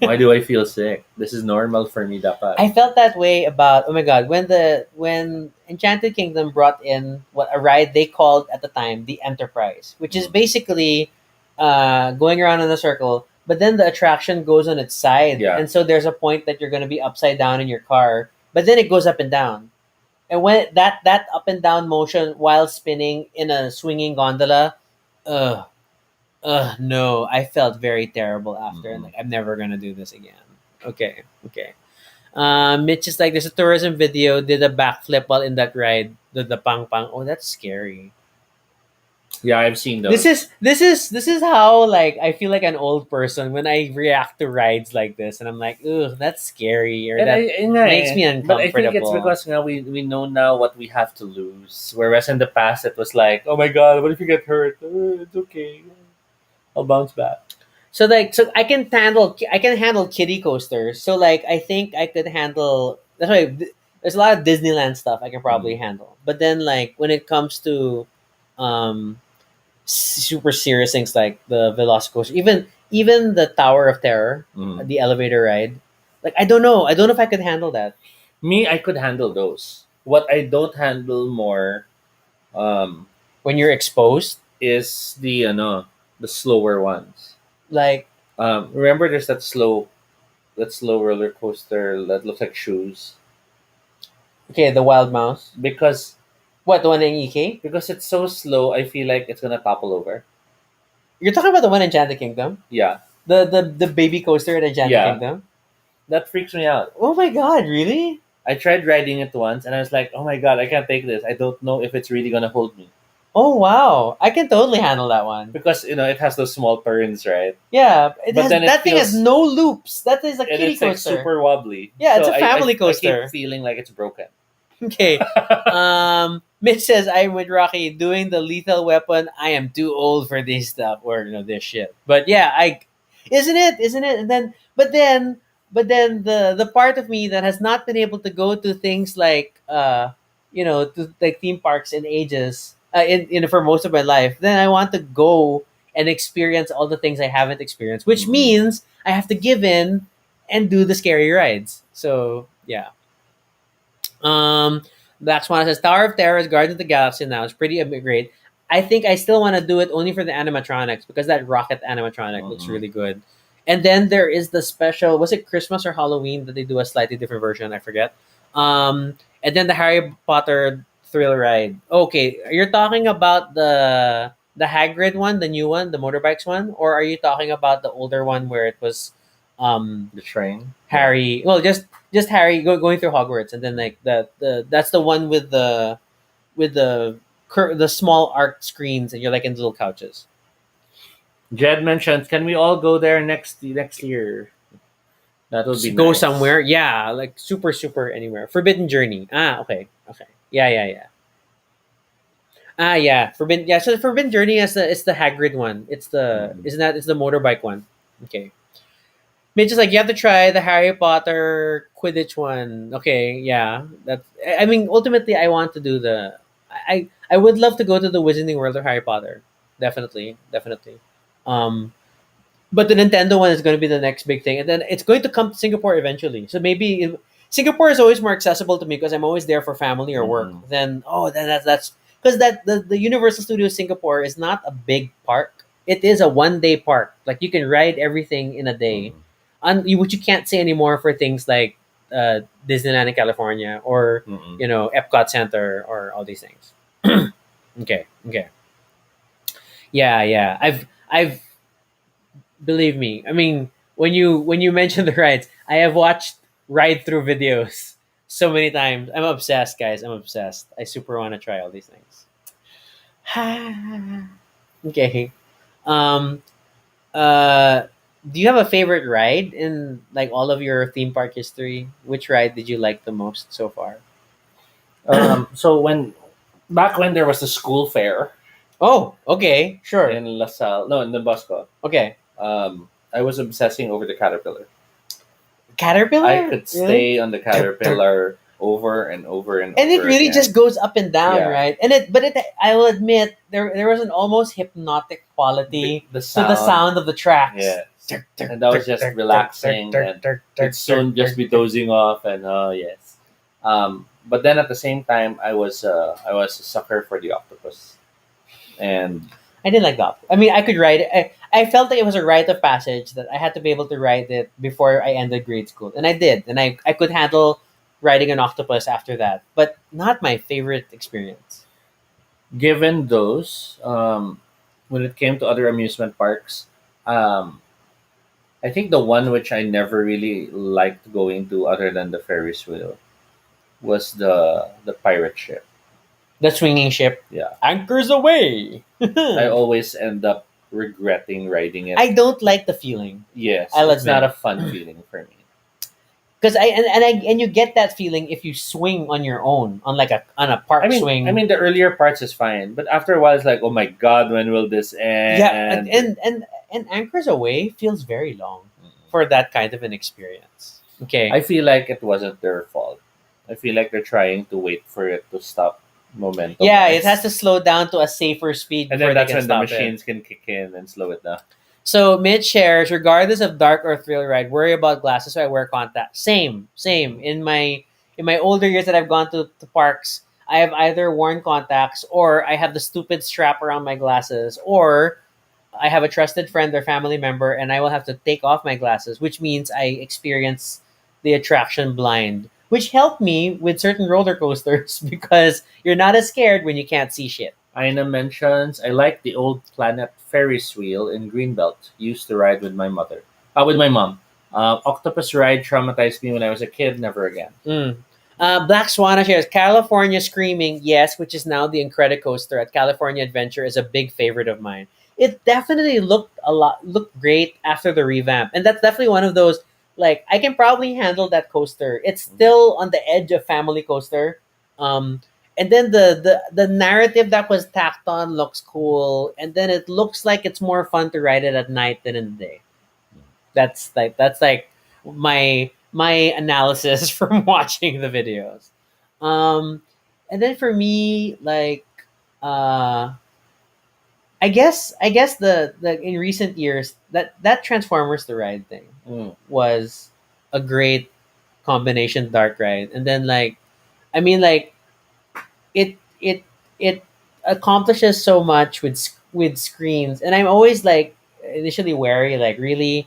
Why do I feel sick? This is normal for me, dapat. I felt that way about, oh my god, when Enchanted Kingdom brought in what a ride they called at the time the Enterprise, which is Mm. basically going around in a circle, but then the attraction goes on its side, Yeah. and so there's a point that you're going to be upside down in your car, but then it goes up and down, and when that up and down motion while spinning in a swinging gondola, ugh, no, I felt very terrible after, and Mm-mm. like I'm never gonna do this again. Okay, okay. Mitch is like, there's a tourism video, did a backflip while in that ride, the pang pang. Oh, that's scary. Yeah, I've seen This those. is this is this is how like I feel like an old person when I react to rides like this, and I'm like, ugh, that's scary, or And that makes me but I think it's uncomfortable. because we know now what we have to lose. Whereas in the past it was like, oh my god, what if you get hurt? It's okay, I'll bounce back. So I can handle kiddie coasters. So like I think I could handle. That's why there's a lot of Disneyland stuff I can probably Mm. handle. But then like when it comes to um super serious things like the Velocicoaster, even the Tower of Terror, Mm. the elevator ride. Like I don't know. I don't know if I could handle that. Me, I could handle those. What I don't handle more um, When you're exposed, is the slower ones. like Remember, there's that slow roller coaster that looks like shoes okay, the Wild Mouse. because What, the one in EK? it's so slow. I feel like it's gonna topple over. You're talking about the one in Enchanted Kingdom? Yeah, The baby coaster in Enchanted yeah, Kingdom? that freaks me out. Oh my god, really? I tried riding it once, and I was like, "Oh my god, I can't take this. I don't know if it's really gonna hold me Oh wow. I can totally handle that one. because it has those small turns, right? Yeah, it But has then it that thing has feels no loops. That is a and kiddie it's like coaster. super wobbly. Yeah, it's So a family I keep coaster. feeling like it's broken. Okay. Mitch says I'm with Rocky doing the lethal weapon. I am too old for this stuff or this shit. But yeah, I isn't it? Isn't it? And then but then the part of me that has not been able to go to things like to like theme parks in ages in for most of my life, then I want to go and experience all the things I haven't experienced, which Mm. means I have to give in and do the scary rides. So yeah. Um, Black Swan says Tower of Terror is Guardians of the Galaxy now. It's pretty great. I think I still want to do it only for the animatronics because that rocket animatronic looks Mhm. really good. And then there is the special. Was it Christmas or Halloween that they do a slightly different version? I forget. And then the Harry Potter thrill ride. Okay, you're talking about the Hagrid one, the new one, the motorbikes one, or are you talking about the older one where it was The train. Harry? Well, just Harry going through Hogwarts, and then like the that's the one with the small arc screens, and you're like in little couches. Jed mentioned, can we all go there next year? That would be Go nice. somewhere, yeah, like super anywhere. Forbidden Journey. Ah, okay, yeah. Yeah, Forbidden. Yeah, so the Forbidden Journey is the Hagrid one. It's the Mm-mm. isn't that it's the motorbike one. Okay. Mitch is like you have to try the Harry Potter Quidditch one. Okay, yeah. That's I mean ultimately I want to do the I would love to go to the Wizarding World of Harry Potter. Definitely, definitely. Um but the Nintendo one is going to be the next big thing, and then it's going to come to Singapore eventually. So maybe Singapore is always more accessible to me because I'm always there for family or work. Mm-mm. Then that's because the Universal Studios Singapore is not a big park. It is a 1 day park. Like you can ride everything in a day, Mm-mm. which you can't say anymore for things like Disneyland in California or Mm-mm. Epcot Center or all these things. Okay, okay, yeah, yeah. I've believe me. I mean, when you mention the rides, I have watched ride through videos so many times. I'm obsessed, guys. I'm obsessed. I super want to try all these things. Okay. Um. Uh. Do you have a favorite ride in like all of your theme park history? Which ride did you like the most so far? So back when there was a school fair Oh, okay, sure. in LaSalle, no, in the Bosco, Okay, I was obsessing over the caterpillar. I Caterpillar, could really? stay on the caterpillar over and over and And it over really again. just goes up and down, Yeah, right? But I will admit there was an almost hypnotic quality the to the sound, sound of the tracks. yes, and that was just relaxing, and you'd soon just be dozing off, and yes. But then at the same time, I was a sucker for the octopus, and I didn't like that. I mean, I could ride it. I felt like it was a rite of passage that I had to be able to ride it before I ended grade school, and I did, and I could handle riding an octopus after that, but not my favorite experience. given those, when it came to other amusement parks, um, I think the one which I never really liked going to, other than the Ferris wheel, was the pirate ship. The swinging ship Yeah, anchors away. I always end up regretting riding it. I don't like the feeling. Yes, I'll it's not admit. a fun feeling for me. Because and you get that feeling if you swing on your own on like a I park mean, I swing. mean, the earlier parts is fine, but after a while, it's like, oh my god, when will this Yeah, end? and anchors away feels very long for that kind of an experience. Okay. I feel like it wasn't their fault. I feel like they're trying to wait for it to stop momentum Yeah, it has wise, to slow down to a safer speed and then before they that's can when the stop it. machines can kick in and slow it down. So mid shares, regardless of dark or thrill ride, worry about glasses, so I wear contacts. Same, same. In my older years that I've gone to parks, I have either worn contacts or I have the stupid strap around my glasses, or I have a trusted friend or family member and I will have to take off my glasses, which means I experience the attraction blind, which helped me with certain roller coasters because you're not as scared when you can't see shit. Aina mentions, I like the old Planet Ferris wheel in Greenbelt. Used to ride with my mom. Octopus ride traumatized me when I was a kid. Never again. Mm. Black Swan shares California Screaming, yes, which is now the Incredicoaster at California Adventure, is a big favorite of mine. It definitely looked great after the revamp, and that's definitely one of those like I can probably handle that coaster. It's still on the edge of family coaster, um, and then the narrative that was tacked on looks cool, and then it looks like it's more fun to ride it at night than in the day. That's like my analysis from watching the videos. Um, and then for me, like uh, I guess the in recent years that Transformers the ride thing Mm. was a great combination dark ride, and then like I mean like it accomplishes so much with screens, and I'm always like initially wary, like really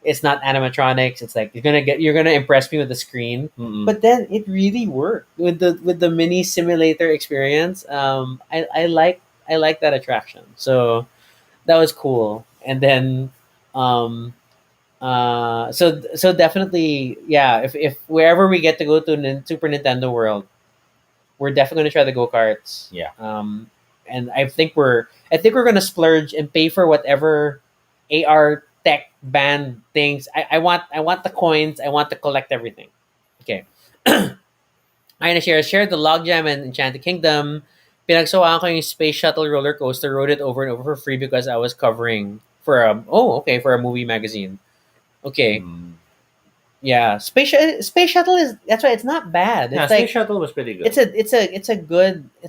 it's not animatronics. It's like you're gonna impress me with the screen. Mm-mm. But then it really worked with the mini simulator experience. I like that attraction. So that was cool. And then so definitely yeah. If wherever we get to go to Super Nintendo World, we're definitely gonna try the go karts. Yeah. And I think we're gonna splurge and pay for whatever AR tech band things. I want the coins. I want to collect everything. Okay. Aina share the Logjam and Enchanted Kingdom. Pinagsawaan ko yung space shuttle roller coaster, rode it over and over for free because I was covering for for a movie magazine. Okay. Mm. Yeah, space shuttle is that's why it's not bad. Yeah, It's Space like Shuttle was pretty good. it's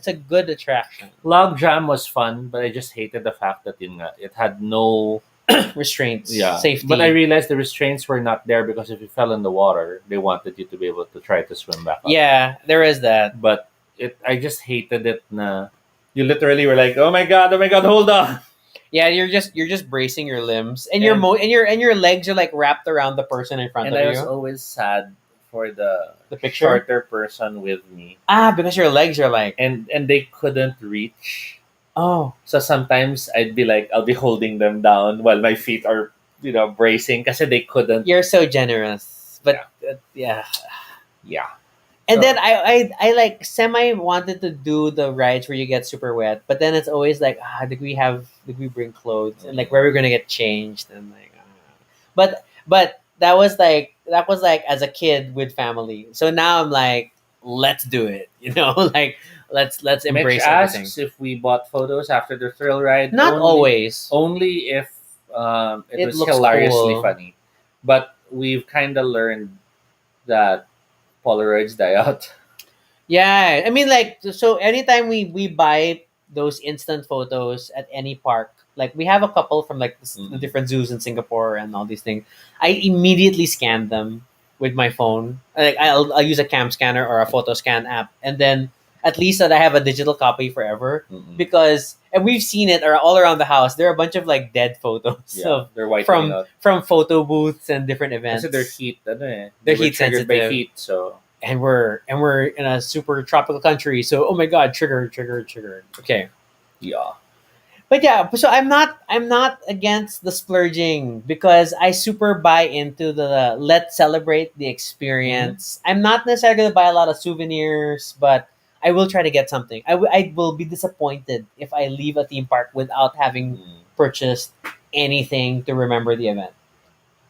a good attraction. Log Jam was fun, but I just hated the fact that it had no. Restraints, Yeah, safety. but I realized the restraints were not there because if you fell in the water, they wanted you to be able to try to swim back up. Yeah, there is that. But I just hated it. Na you literally were like, oh my god, hold on. Yeah, you're just bracing your limbs and And- your legs are like wrapped around the person in front And of I you. was always sad for the The picture. shorter person with me, Because your legs are like and they couldn't reach. oh So sometimes I'd be like, I'll be holding them down while my feet are, bracing because they couldn't. you're so generous. But yeah. Yeah. And So- then I like semi wanted to do the rides where you get super wet, but then it's always like did we bring clothes and like where we're gonna get changed and like but that was like as a kid with family. So now I'm like let's do it, like let's Mitch embrace everything. asks if we bought photos after the thrill ride. Not always. Only if it It was looks hilariously cool. funny. But we've kind of learned that Polaroids die out. Yeah, I mean, like, so anytime we buy those instant photos at any park, like we have a couple from like the Mhm. different zoos in Singapore and all these things, I immediately scan them with my phone. Like I'll use a cam scanner or a photo scan app, and then at least that I have a digital copy forever Mhm. because and we've seen it all around the house. There are a bunch of like dead photos Yeah, they're white from from photo booths and different events. Kasi they're heat, They're they were heat triggered by sensitive. heat, so and we're in a super tropical country, so oh my god, trigger. Okay, yeah. but yeah, so I'm not against the splurging because I super buy into the let's celebrate the experience. I'm not necessarily going to buy a lot of souvenirs, but I will try to get something. I will be disappointed if I leave a theme park without having purchased anything to remember the event,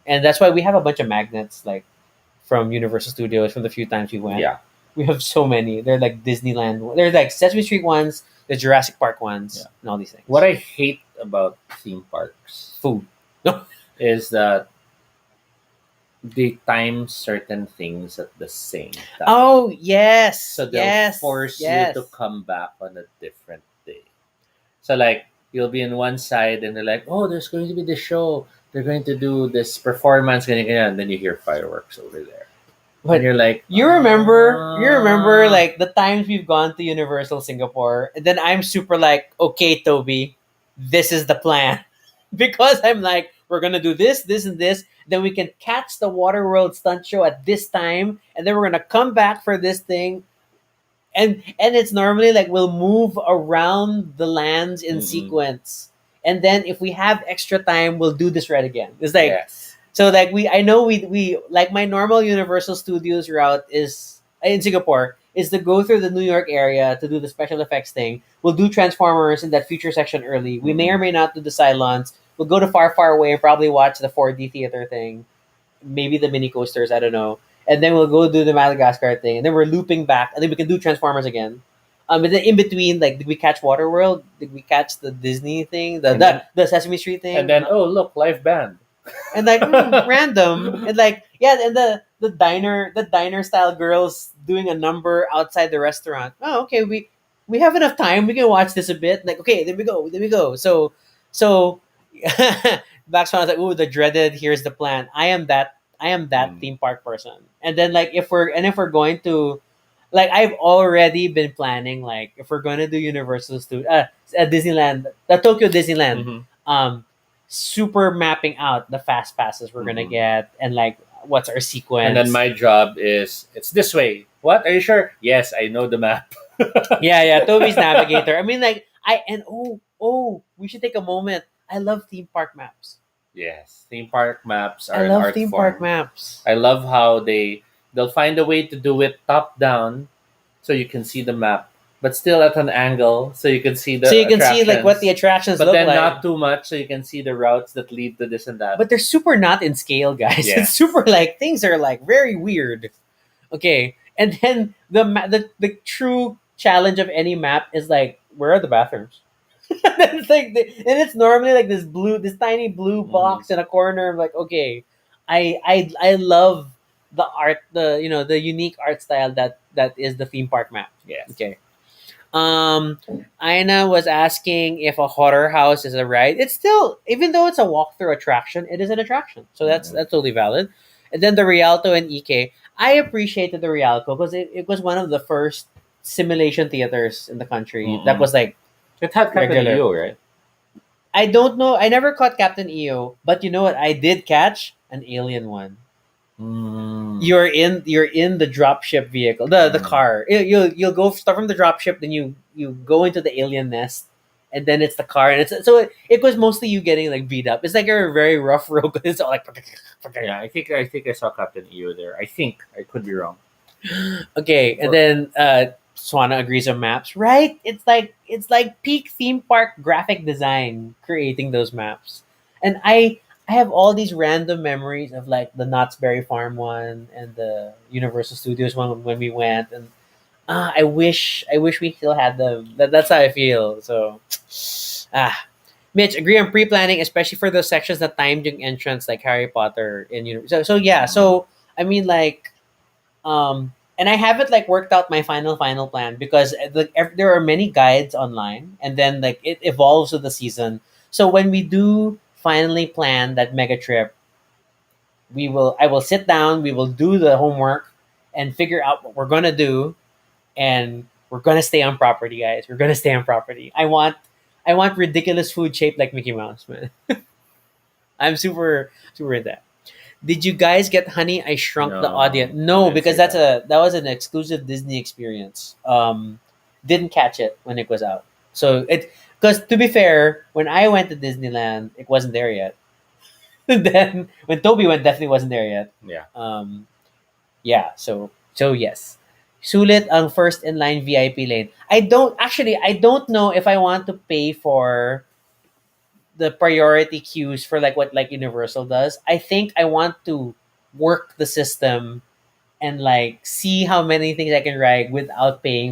and that's why we have a bunch of magnets like from Universal Studios from the few times we went. Yeah. We have so many. They're like Disneyland. They're like Sesame Street ones, the Jurassic Park ones, Yeah. and all these things. What I hate about theme parks Food. is that they time certain things at the same time. Oh yes. So they'll yes. force yes. you to come back on a different day. So like you'll be in one side and they're like, oh, there's going to be this show. They're going to do this performance, ganyan, ganyan. And then you hear fireworks over there. But and you're like, You remember "Ah." like the times we've gone to Universal Singapore, and then I'm super like, okay, Toby, this is the plan. Because I'm like, we're gonna do this, this, and this. Then we can catch the Waterworld stunt show at this time, and then we're gonna come back for this thing. And it's normally like we'll move around the lands in Mm-mm. sequence. And then if we have extra time, we'll do this right again. It's like Yes. so like I know we like my normal Universal Studios route is in Singapore is to go through the New York area to do the special effects thing. We'll do Transformers in that feature section early. We may or may not do the Cylons. We'll go to Far Away and probably watch the 4D theater thing. Maybe the mini coasters, I don't know. And then we'll go do the Madagascar thing. And then we're looping back. And then we can do Transformers again. And then in between, like, did we catch Waterworld? Did we catch the Disney thing? And then- The Sesame Street thing? And then, oh, look, live band. And like random. And like, yeah, and the diner style girls doing a number outside the restaurant. Oh, okay, we have enough time. We can watch this a bit. Like, okay, there we go. So Black Swan's like, ooh, the dreaded. Here's the plan. I am that theme park person. And then like if we're going to, like I've already been planning like if we're going to do Universal Disneyland, the Tokyo Disneyland, Mhm. super mapping out the fast passes we're gonna Mhm. get and like what's our sequence. And then my job is, it's this way. What? Are you sure? Yes, I know the map. yeah, Toby's navigator. I mean, like we should take a moment. I love theme park maps. Yes, theme park maps are I an love art theme form. park maps. I love how they'll find a way to do it top down, so you can see the map, but still at an angle, so you can see the. So you can see like what the attractions. attractions but look then like. not too much, so you can see the routes that lead to this and that. But they're super not in scale, guys. Yeah. It's super like things are like very weird. Okay, and then the true challenge of any map is like where are the bathrooms? It's like and it's normally like this tiny blue box in a corner. I'm like, okay, I love the art, the unique art style that is the theme park map. Yes. Okay. Aina was asking if a horror house is a ride. It's still, even though it's a walkthrough attraction, it is an attraction. So that's totally valid. And then the Rialto and EK, I appreciated the Rialto because it was one of the first simulation theaters in the country that Mm-mm. was like It had Captain regular. EO, right? I don't know. I never caught Captain EO, but you know what? I did catch an alien one. Mm. You're in the dropship vehicle, the Mm. car. You'll go start from the dropship, then you go into the alien nest, and then it's the car, and it was mostly you getting like beat up. It's like a very rough road. 'Cause it's all like Yeah, I think I saw Captain EO there. I think I could be wrong. okay, and Or- then Swana agrees on maps, right? It's like peak theme park graphic design creating those maps, and I have all these random memories of like the Knott's Berry Farm one and the Universal Studios one when we went, and I wish we still had them. That's how I feel. So, Mitch, agree on pre-planning, especially for those sections that timed yung entrance like Harry Potter and so yeah. So I mean like and I haven't like worked out my final plan because there are many guides online, and then like it evolves with the season. So when we do finally plan that mega trip, I will sit down, we will do the homework and figure out what we're gonna do, and we're gonna stay on property, guys. We're gonna stay on property. I want ridiculous food shaped like Mickey Mouse, man. I'm super into that. Did you guys get Honey I Shrunk the No, Audience? I No, didn't because see that. that was an exclusive Disney experience. Didn't catch it when it was out. So it because to be fair, when I went to Disneyland, it wasn't there yet. Then when Toby went, definitely wasn't there yet. Yeah. Yeah. So yes. Sulit ang first in line VIP lane. I don't know if I want to pay for the priority queues for like what like Universal does. I think I want to work the system and like see how many things I can ride without paying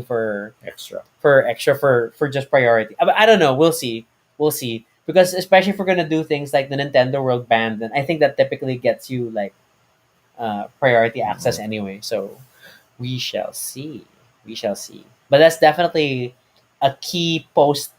Extra. for just priority. I don't know. We'll see. We'll see. Because especially if we're gonna do things like the Nintendo World Band, then I think that typically gets you like priority access Mhm. anyway. So we shall see. We shall see. But that's definitely a key post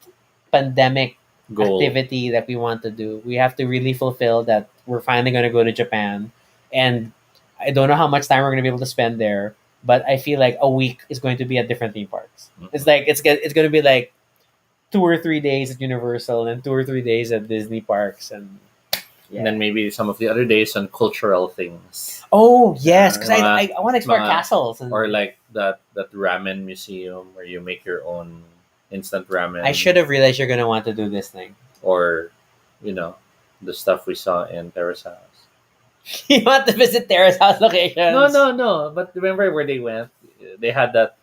pandemic Goal. activity that we want to do. We have to really fulfill that we're finally going to go to Japan. And I don't know how much time we're going to be able to spend there, but I feel like a week is going to be at different theme parks. Mhm. It's like it's going to be like 2 or 3 days at Universal and 2 or 3 days at Disney parks and And then maybe some of the other days on cultural things. oh yes, because Mga- I want to explore mga- castles and Or like that ramen museum where you make your own instant ramen. I should have realized you're gonna want to do this thing. Or, you know, the stuff we saw in Terrace House. You want to visit Terrace House locations? No. But remember where they went? They had that,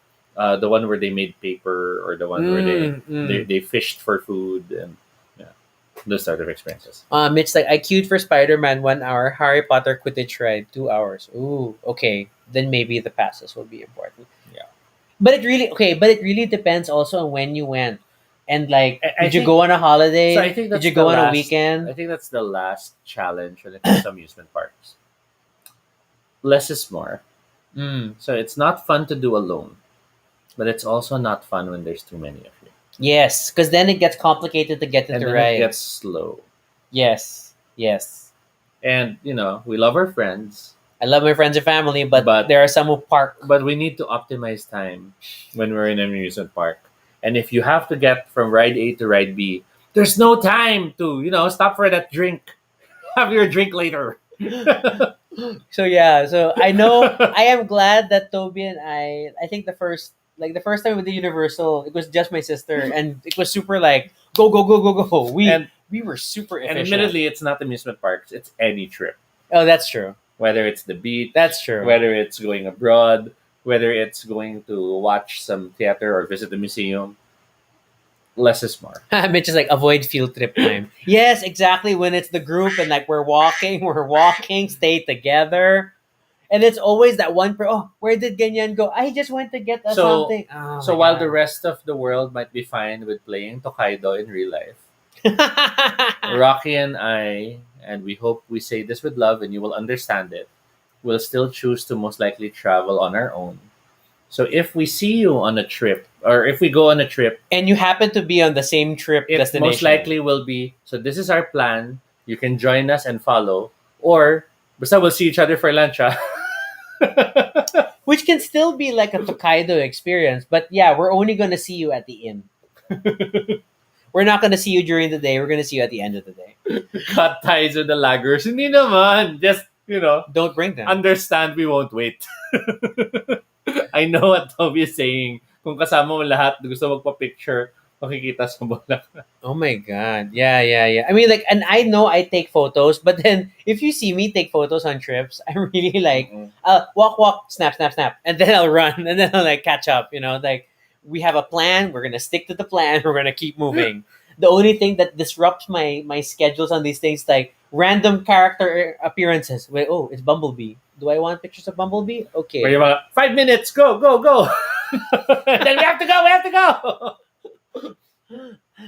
the one where they made paper, or the one where they fished for food, and yeah, those sort of experiences. Mitch like I queued for Spider-Man 1 hour, Harry Potter Quidditch ride 2 hours. Ooh, okay. Then maybe the passes will be important. Yeah. But it really depends also on when you went. And like I did you think- go on a holiday? So I think that's did you the go on a last- weekend? I think that's the last challenge when it comes to amusement parks. Less is more. Mm. So it's not fun to do alone, but it's also not fun when there's too many of you. Yes, because then it gets complicated to get And into then rides. it gets slow. Yes. And we love our friends, I love my friends and family, but there are some who park. but we need to optimize time when we're in an amusement park. And if you have to get from ride A to ride B, there's no time to stop for that drink. Have your drink later. So yeah, so I know I am glad that Toby and I think the first time with the Universal, it was just my sister, and it was super like go go go go go. And- We were super And efficient. admittedly, it's not amusement parks. It's any trip. Oh, that's true. Whether it's the beach, That's true. whether it's going abroad, whether it's going to watch some theater or visit the museum. Less is more. Mitch is like avoid field trip time. Yes, exactly. When it's the group and like we're walking, stay together. And it's always that one oh, where did Ganyan go? I just went to get us So something. Oh so my while the god. rest of the world might be fine with playing Tokaido in real life, Rocky and I, and we hope we say this with love and you will understand it, will still choose to most likely travel on our own. So if we see you on a trip, or if we go on a trip, And you happen to be on the same trip it most destination. likely will be, so this is our plan. You can join us and follow. Or, basta we'll see each other for lunch, ah. Which can still be like a Tokaido experience, but yeah, we're only gonna see you at the inn. We're not gonna see you during the day. We're gonna see you at the end of the day. Cut ties with the laggers. Hindi naman. Just, Don't bring them. understand we won't wait. I know what Toby is saying. Kung kasama mo lahat, gusto magpa-picture, makikita sa bola. Oh my god. Yeah, yeah, yeah. I mean, like, and I know I take photos, but then if you see me take photos on trips, I'm really like, Mm-mm. walk, walk, snap, snap, snap, and then I'll run, and then I'll like catch up. Like we have a plan. We're gonna stick to the plan. We're gonna keep moving. The only thing that disrupts my schedules on these things, like random character appearances. Wait, oh, it's Bumblebee. Do I want pictures of Bumblebee? Or Okay. yung mga, 5 minutes, go, go, go! Then we have to go, we have to go!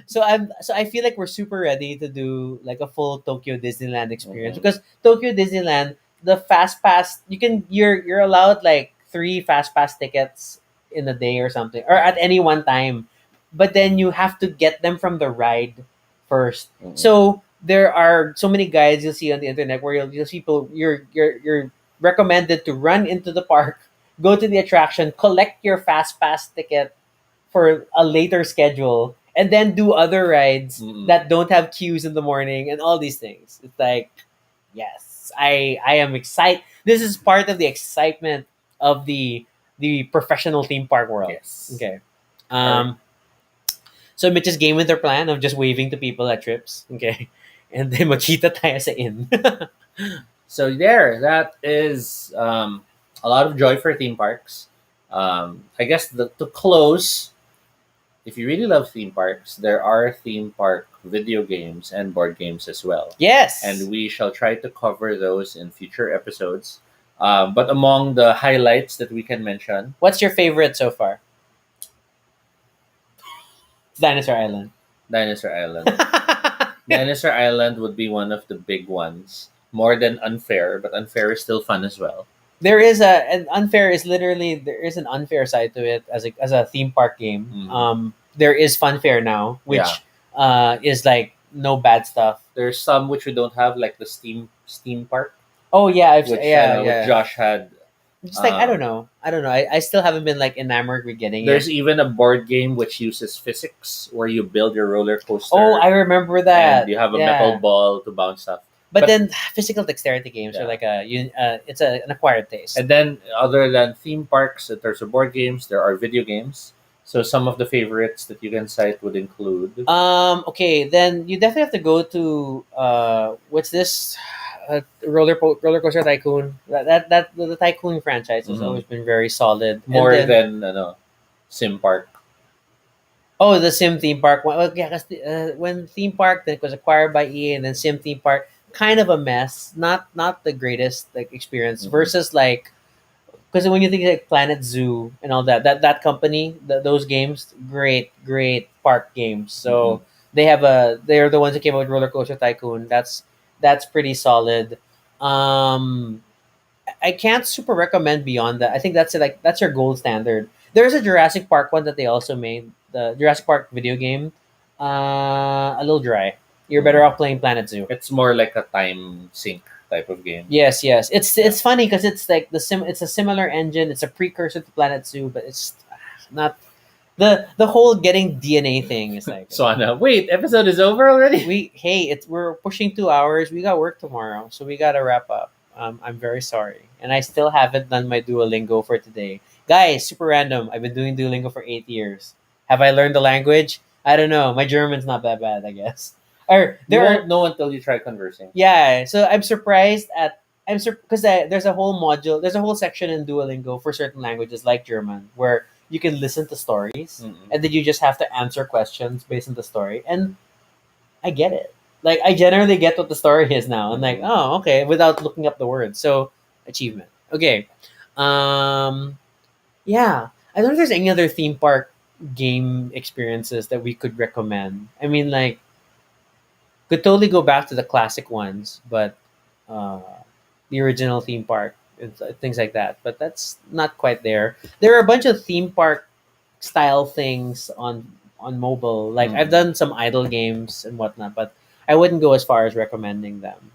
So I feel like we're super ready to do like a full Tokyo Disneyland experience Mhm. because Tokyo Disneyland, the fast pass, you're allowed like 3 fast pass tickets in a day or something, or at any one time, but then you have to get them from the ride first. Mhm. So there are so many guides you'll see on the internet where you'll see people you're recommended to run into the park, go to the attraction, collect your fast pass ticket for a later schedule, and then do other rides Mm-mm. that don't have queues in the morning and all these things. It's like, yes, I am excited. This is part of the excitement of the professional theme park world. Yes. Okay. So Mitch's game with their plan of just waving to people at trips. Okay. And then makita tayo sa inn. So there, that is a lot of joy for theme parks. I guess to close, if you really love theme parks, there are theme park video games and board games as well. Yes. And we shall try to cover those in future episodes. But among the highlights that we can mention, What's your favorite so far? It's Dinosaur Island. Dinosaur Island. Dinosaur Island would be one of the big ones. More than Unfair, but Unfair is still fun as well. There is an unfair is literally there is an unfair side to it as a theme park game. Mhm. There is funfair now, which is like no bad stuff. There's some which we don't have, like the Steam Park, Oh yeah, which yeah. which Josh had. Just like I don't know. I still haven't been like enamored with getting it. There's even a board game which uses physics, where you build your roller coaster. Oh, I remember that. And you have a Yeah. metal ball to bounce stuff. But but- then physical dexterity games Yeah. are like it's an acquired taste. And then, other than theme parks, in terms of board games, there are video games. So some of the favorites that you can cite would include. Okay, then you definitely have to go to what's this? Roller Coaster Tycoon. That the Tycoon franchise has Mhm. always been very solid. And More then- than Sim Park. oh, the Sim theme park. Well, yeah, 'cause when theme park then it was acquired by EA, and then Sim theme park, kind of a mess. Not the greatest like experience Mhm. versus like because when you think like Planet Zoo and all that company, those games, great park games. So they're the ones that came out with Roller Coaster Tycoon. That's pretty solid. I can't super recommend beyond that. I think that's your gold standard. There's a Jurassic Park one that they also made, the Jurassic Park video game. A little dry. You're better off playing Planet Zoo. It's more like a time sink type of game. Yes, yes. It's funny because it's like it's a similar engine. It's a precursor to Planet Zoo, but it's not the whole getting DNA thing is like So Anna, wait, episode is over already? we're pushing 2 hours. We got work tomorrow, so we gotta wrap up. I'm very sorry, and I still haven't done my Duolingo for today, guys. Super random. I've been doing Duolingo for 8 years. Have I learned the language? I don't know. My German's not that bad, I guess. Or You there are won't know until you try conversing. yeah, so I'm surprised at because there's a whole module, there's a whole section in Duolingo for certain languages like German where you can listen to stories Mm-mm. and then you just have to answer questions based on the story, and I get it. Like I generally get what the story is now, and like Mhm. oh okay without looking up the words. So achievement. Okay. Um, yeah. I don't know if there's any other theme park game experiences that we could recommend. I mean, like, could totally go back to the classic ones, but uh, the original theme park, and things like that. But that's not quite there. There are a bunch of theme park style things on mobile. Like I've Mm. done some idle games and whatnot, but I wouldn't go as far as recommending them.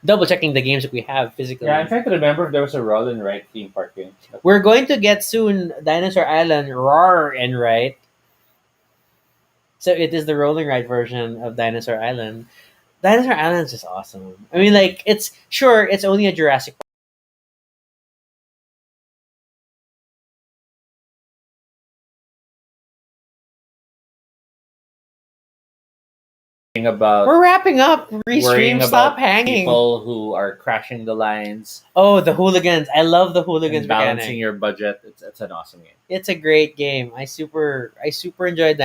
Double checking the games that we have Yeah, I'm physically. trying to remember if there was a roll and ride theme park game. But We're going to get soon Dinosaur Island Roar and Right. So it is the rolling ride version of Dinosaur Island. Dinosaur Island is just awesome. I mean, like it's sure it's only a Jurassic. about We're wrapping up. worrying Restream. Stop about hanging. people who are crashing the lines Oh, the hooligans! I love the hooligans and balancing mechanic. your budget. It's an awesome game. It's a great game. I super enjoyed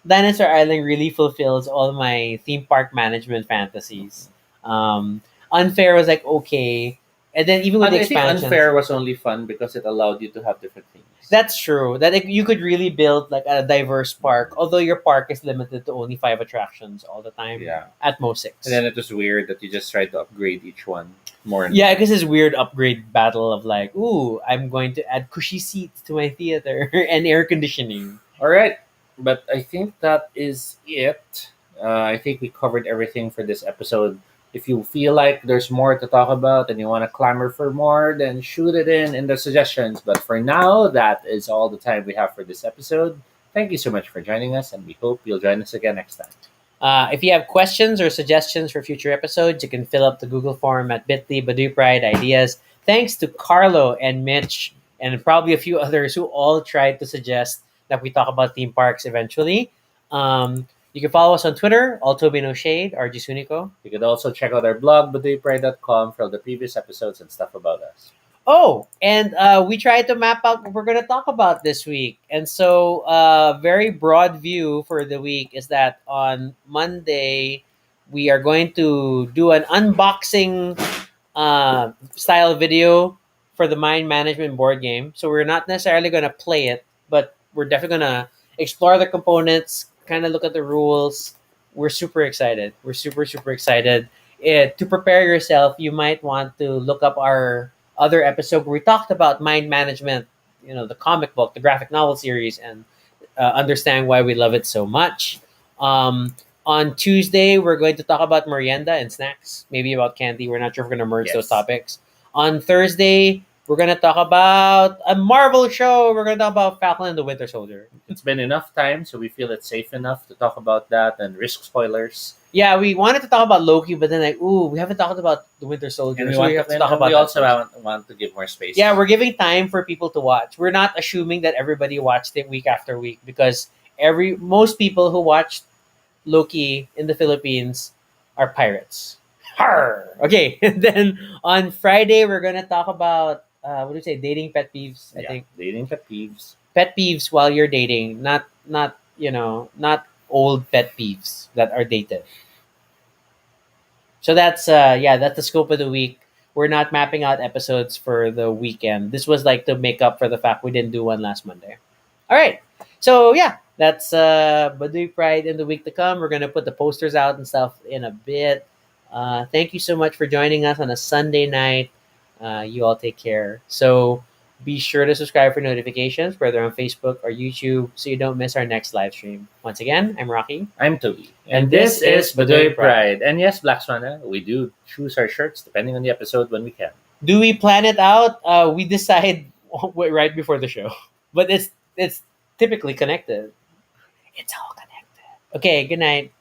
Dinosaur Island. Really fulfills all my theme park management fantasies. Um, Unfair was like okay, and then even with And the I think expansions, unfair was only fun because it allowed you to have different themes. that's true. That you could really build like a diverse park, although your park is limited to only 5 attractions all the time, Yeah. at most And six. then it was weird that you just tried to upgrade each one more and Yeah, more. because this weird upgrade battle of like, ooh, I'm going to add cushy seats to my theater and air conditioning. All right, but I think that is it. I think we covered everything for this episode. If you feel like there's more to talk about and you want to clamor for more, then shoot it in the suggestions. But for now, that is all the time we have for this episode. Thank you so much for joining us, and we hope you'll join us again next time. If you have questions or suggestions for future episodes, you can fill up the Google form at bit.ly Baduy Pride Ideas. Thanks to Carlo and Mitch and probably a few others who all tried to suggest that we talk about theme parks eventually. You can follow us on Twitter, Altobe No Shade, RG Sunico. You can also check out our blog, baduypride.com, for all the previous episodes and stuff about us. Oh, and we tried to map out what we're going to talk about this week. And so, very broad view for the week is that on Monday, we are going to do an unboxing style video for the mind management board game. So, we're not necessarily going to play it, but we're definitely going to explore the components, kind of look at the rules. We're super excited. We're super, super excited. To prepare yourself, you might want to look up our other episode where we talked about mind management, the comic book, the graphic novel series, and understand why we love it so much. On Tuesday, we're going to talk about merienda and snacks, maybe about candy. We're not sure if we're going to merge those Yes. topics. On Thursday, we're going to talk about a Marvel show. We're going to talk about Falcon and the Winter Soldier. It's been enough time, so we feel it's safe enough to talk about that and risk spoilers. Yeah, we wanted to talk about Loki, but then like, ooh, we haven't talked about the Winter Soldier, And we so we want have to, to talk and about we that also first. want to give more space. Yeah, we're giving time for people to watch. We're not assuming that everybody watched it week after week because every most people who watched Loki in the Philippines are pirates. Har. Okay, and then on Friday we're gonna talk about what do you say? Dating pet peeves. I Yeah, think dating pet peeves. pet peeves while you're dating, not old pet peeves that are dated. So that's the scope of the week. We're not mapping out episodes for the weekend. This was like to make up for the fact we didn't do one last Monday. All right. So yeah, that's Baduy Pride in the week to come. We're gonna put the posters out and stuff in a bit. Thank you so much for joining us on a Sunday night. You all take care. So be sure to subscribe for notifications, whether on Facebook or YouTube, so you don't miss our next live stream. Once again, I'm Rocky. I'm Toby. And And this this is is Baduy Baduy Pride. And yes, Black Swan, we do choose our shirts depending on the episode when we can. Do we plan it out? We decide right before the show, but it's typically connected. It's all connected. Okay. Good night.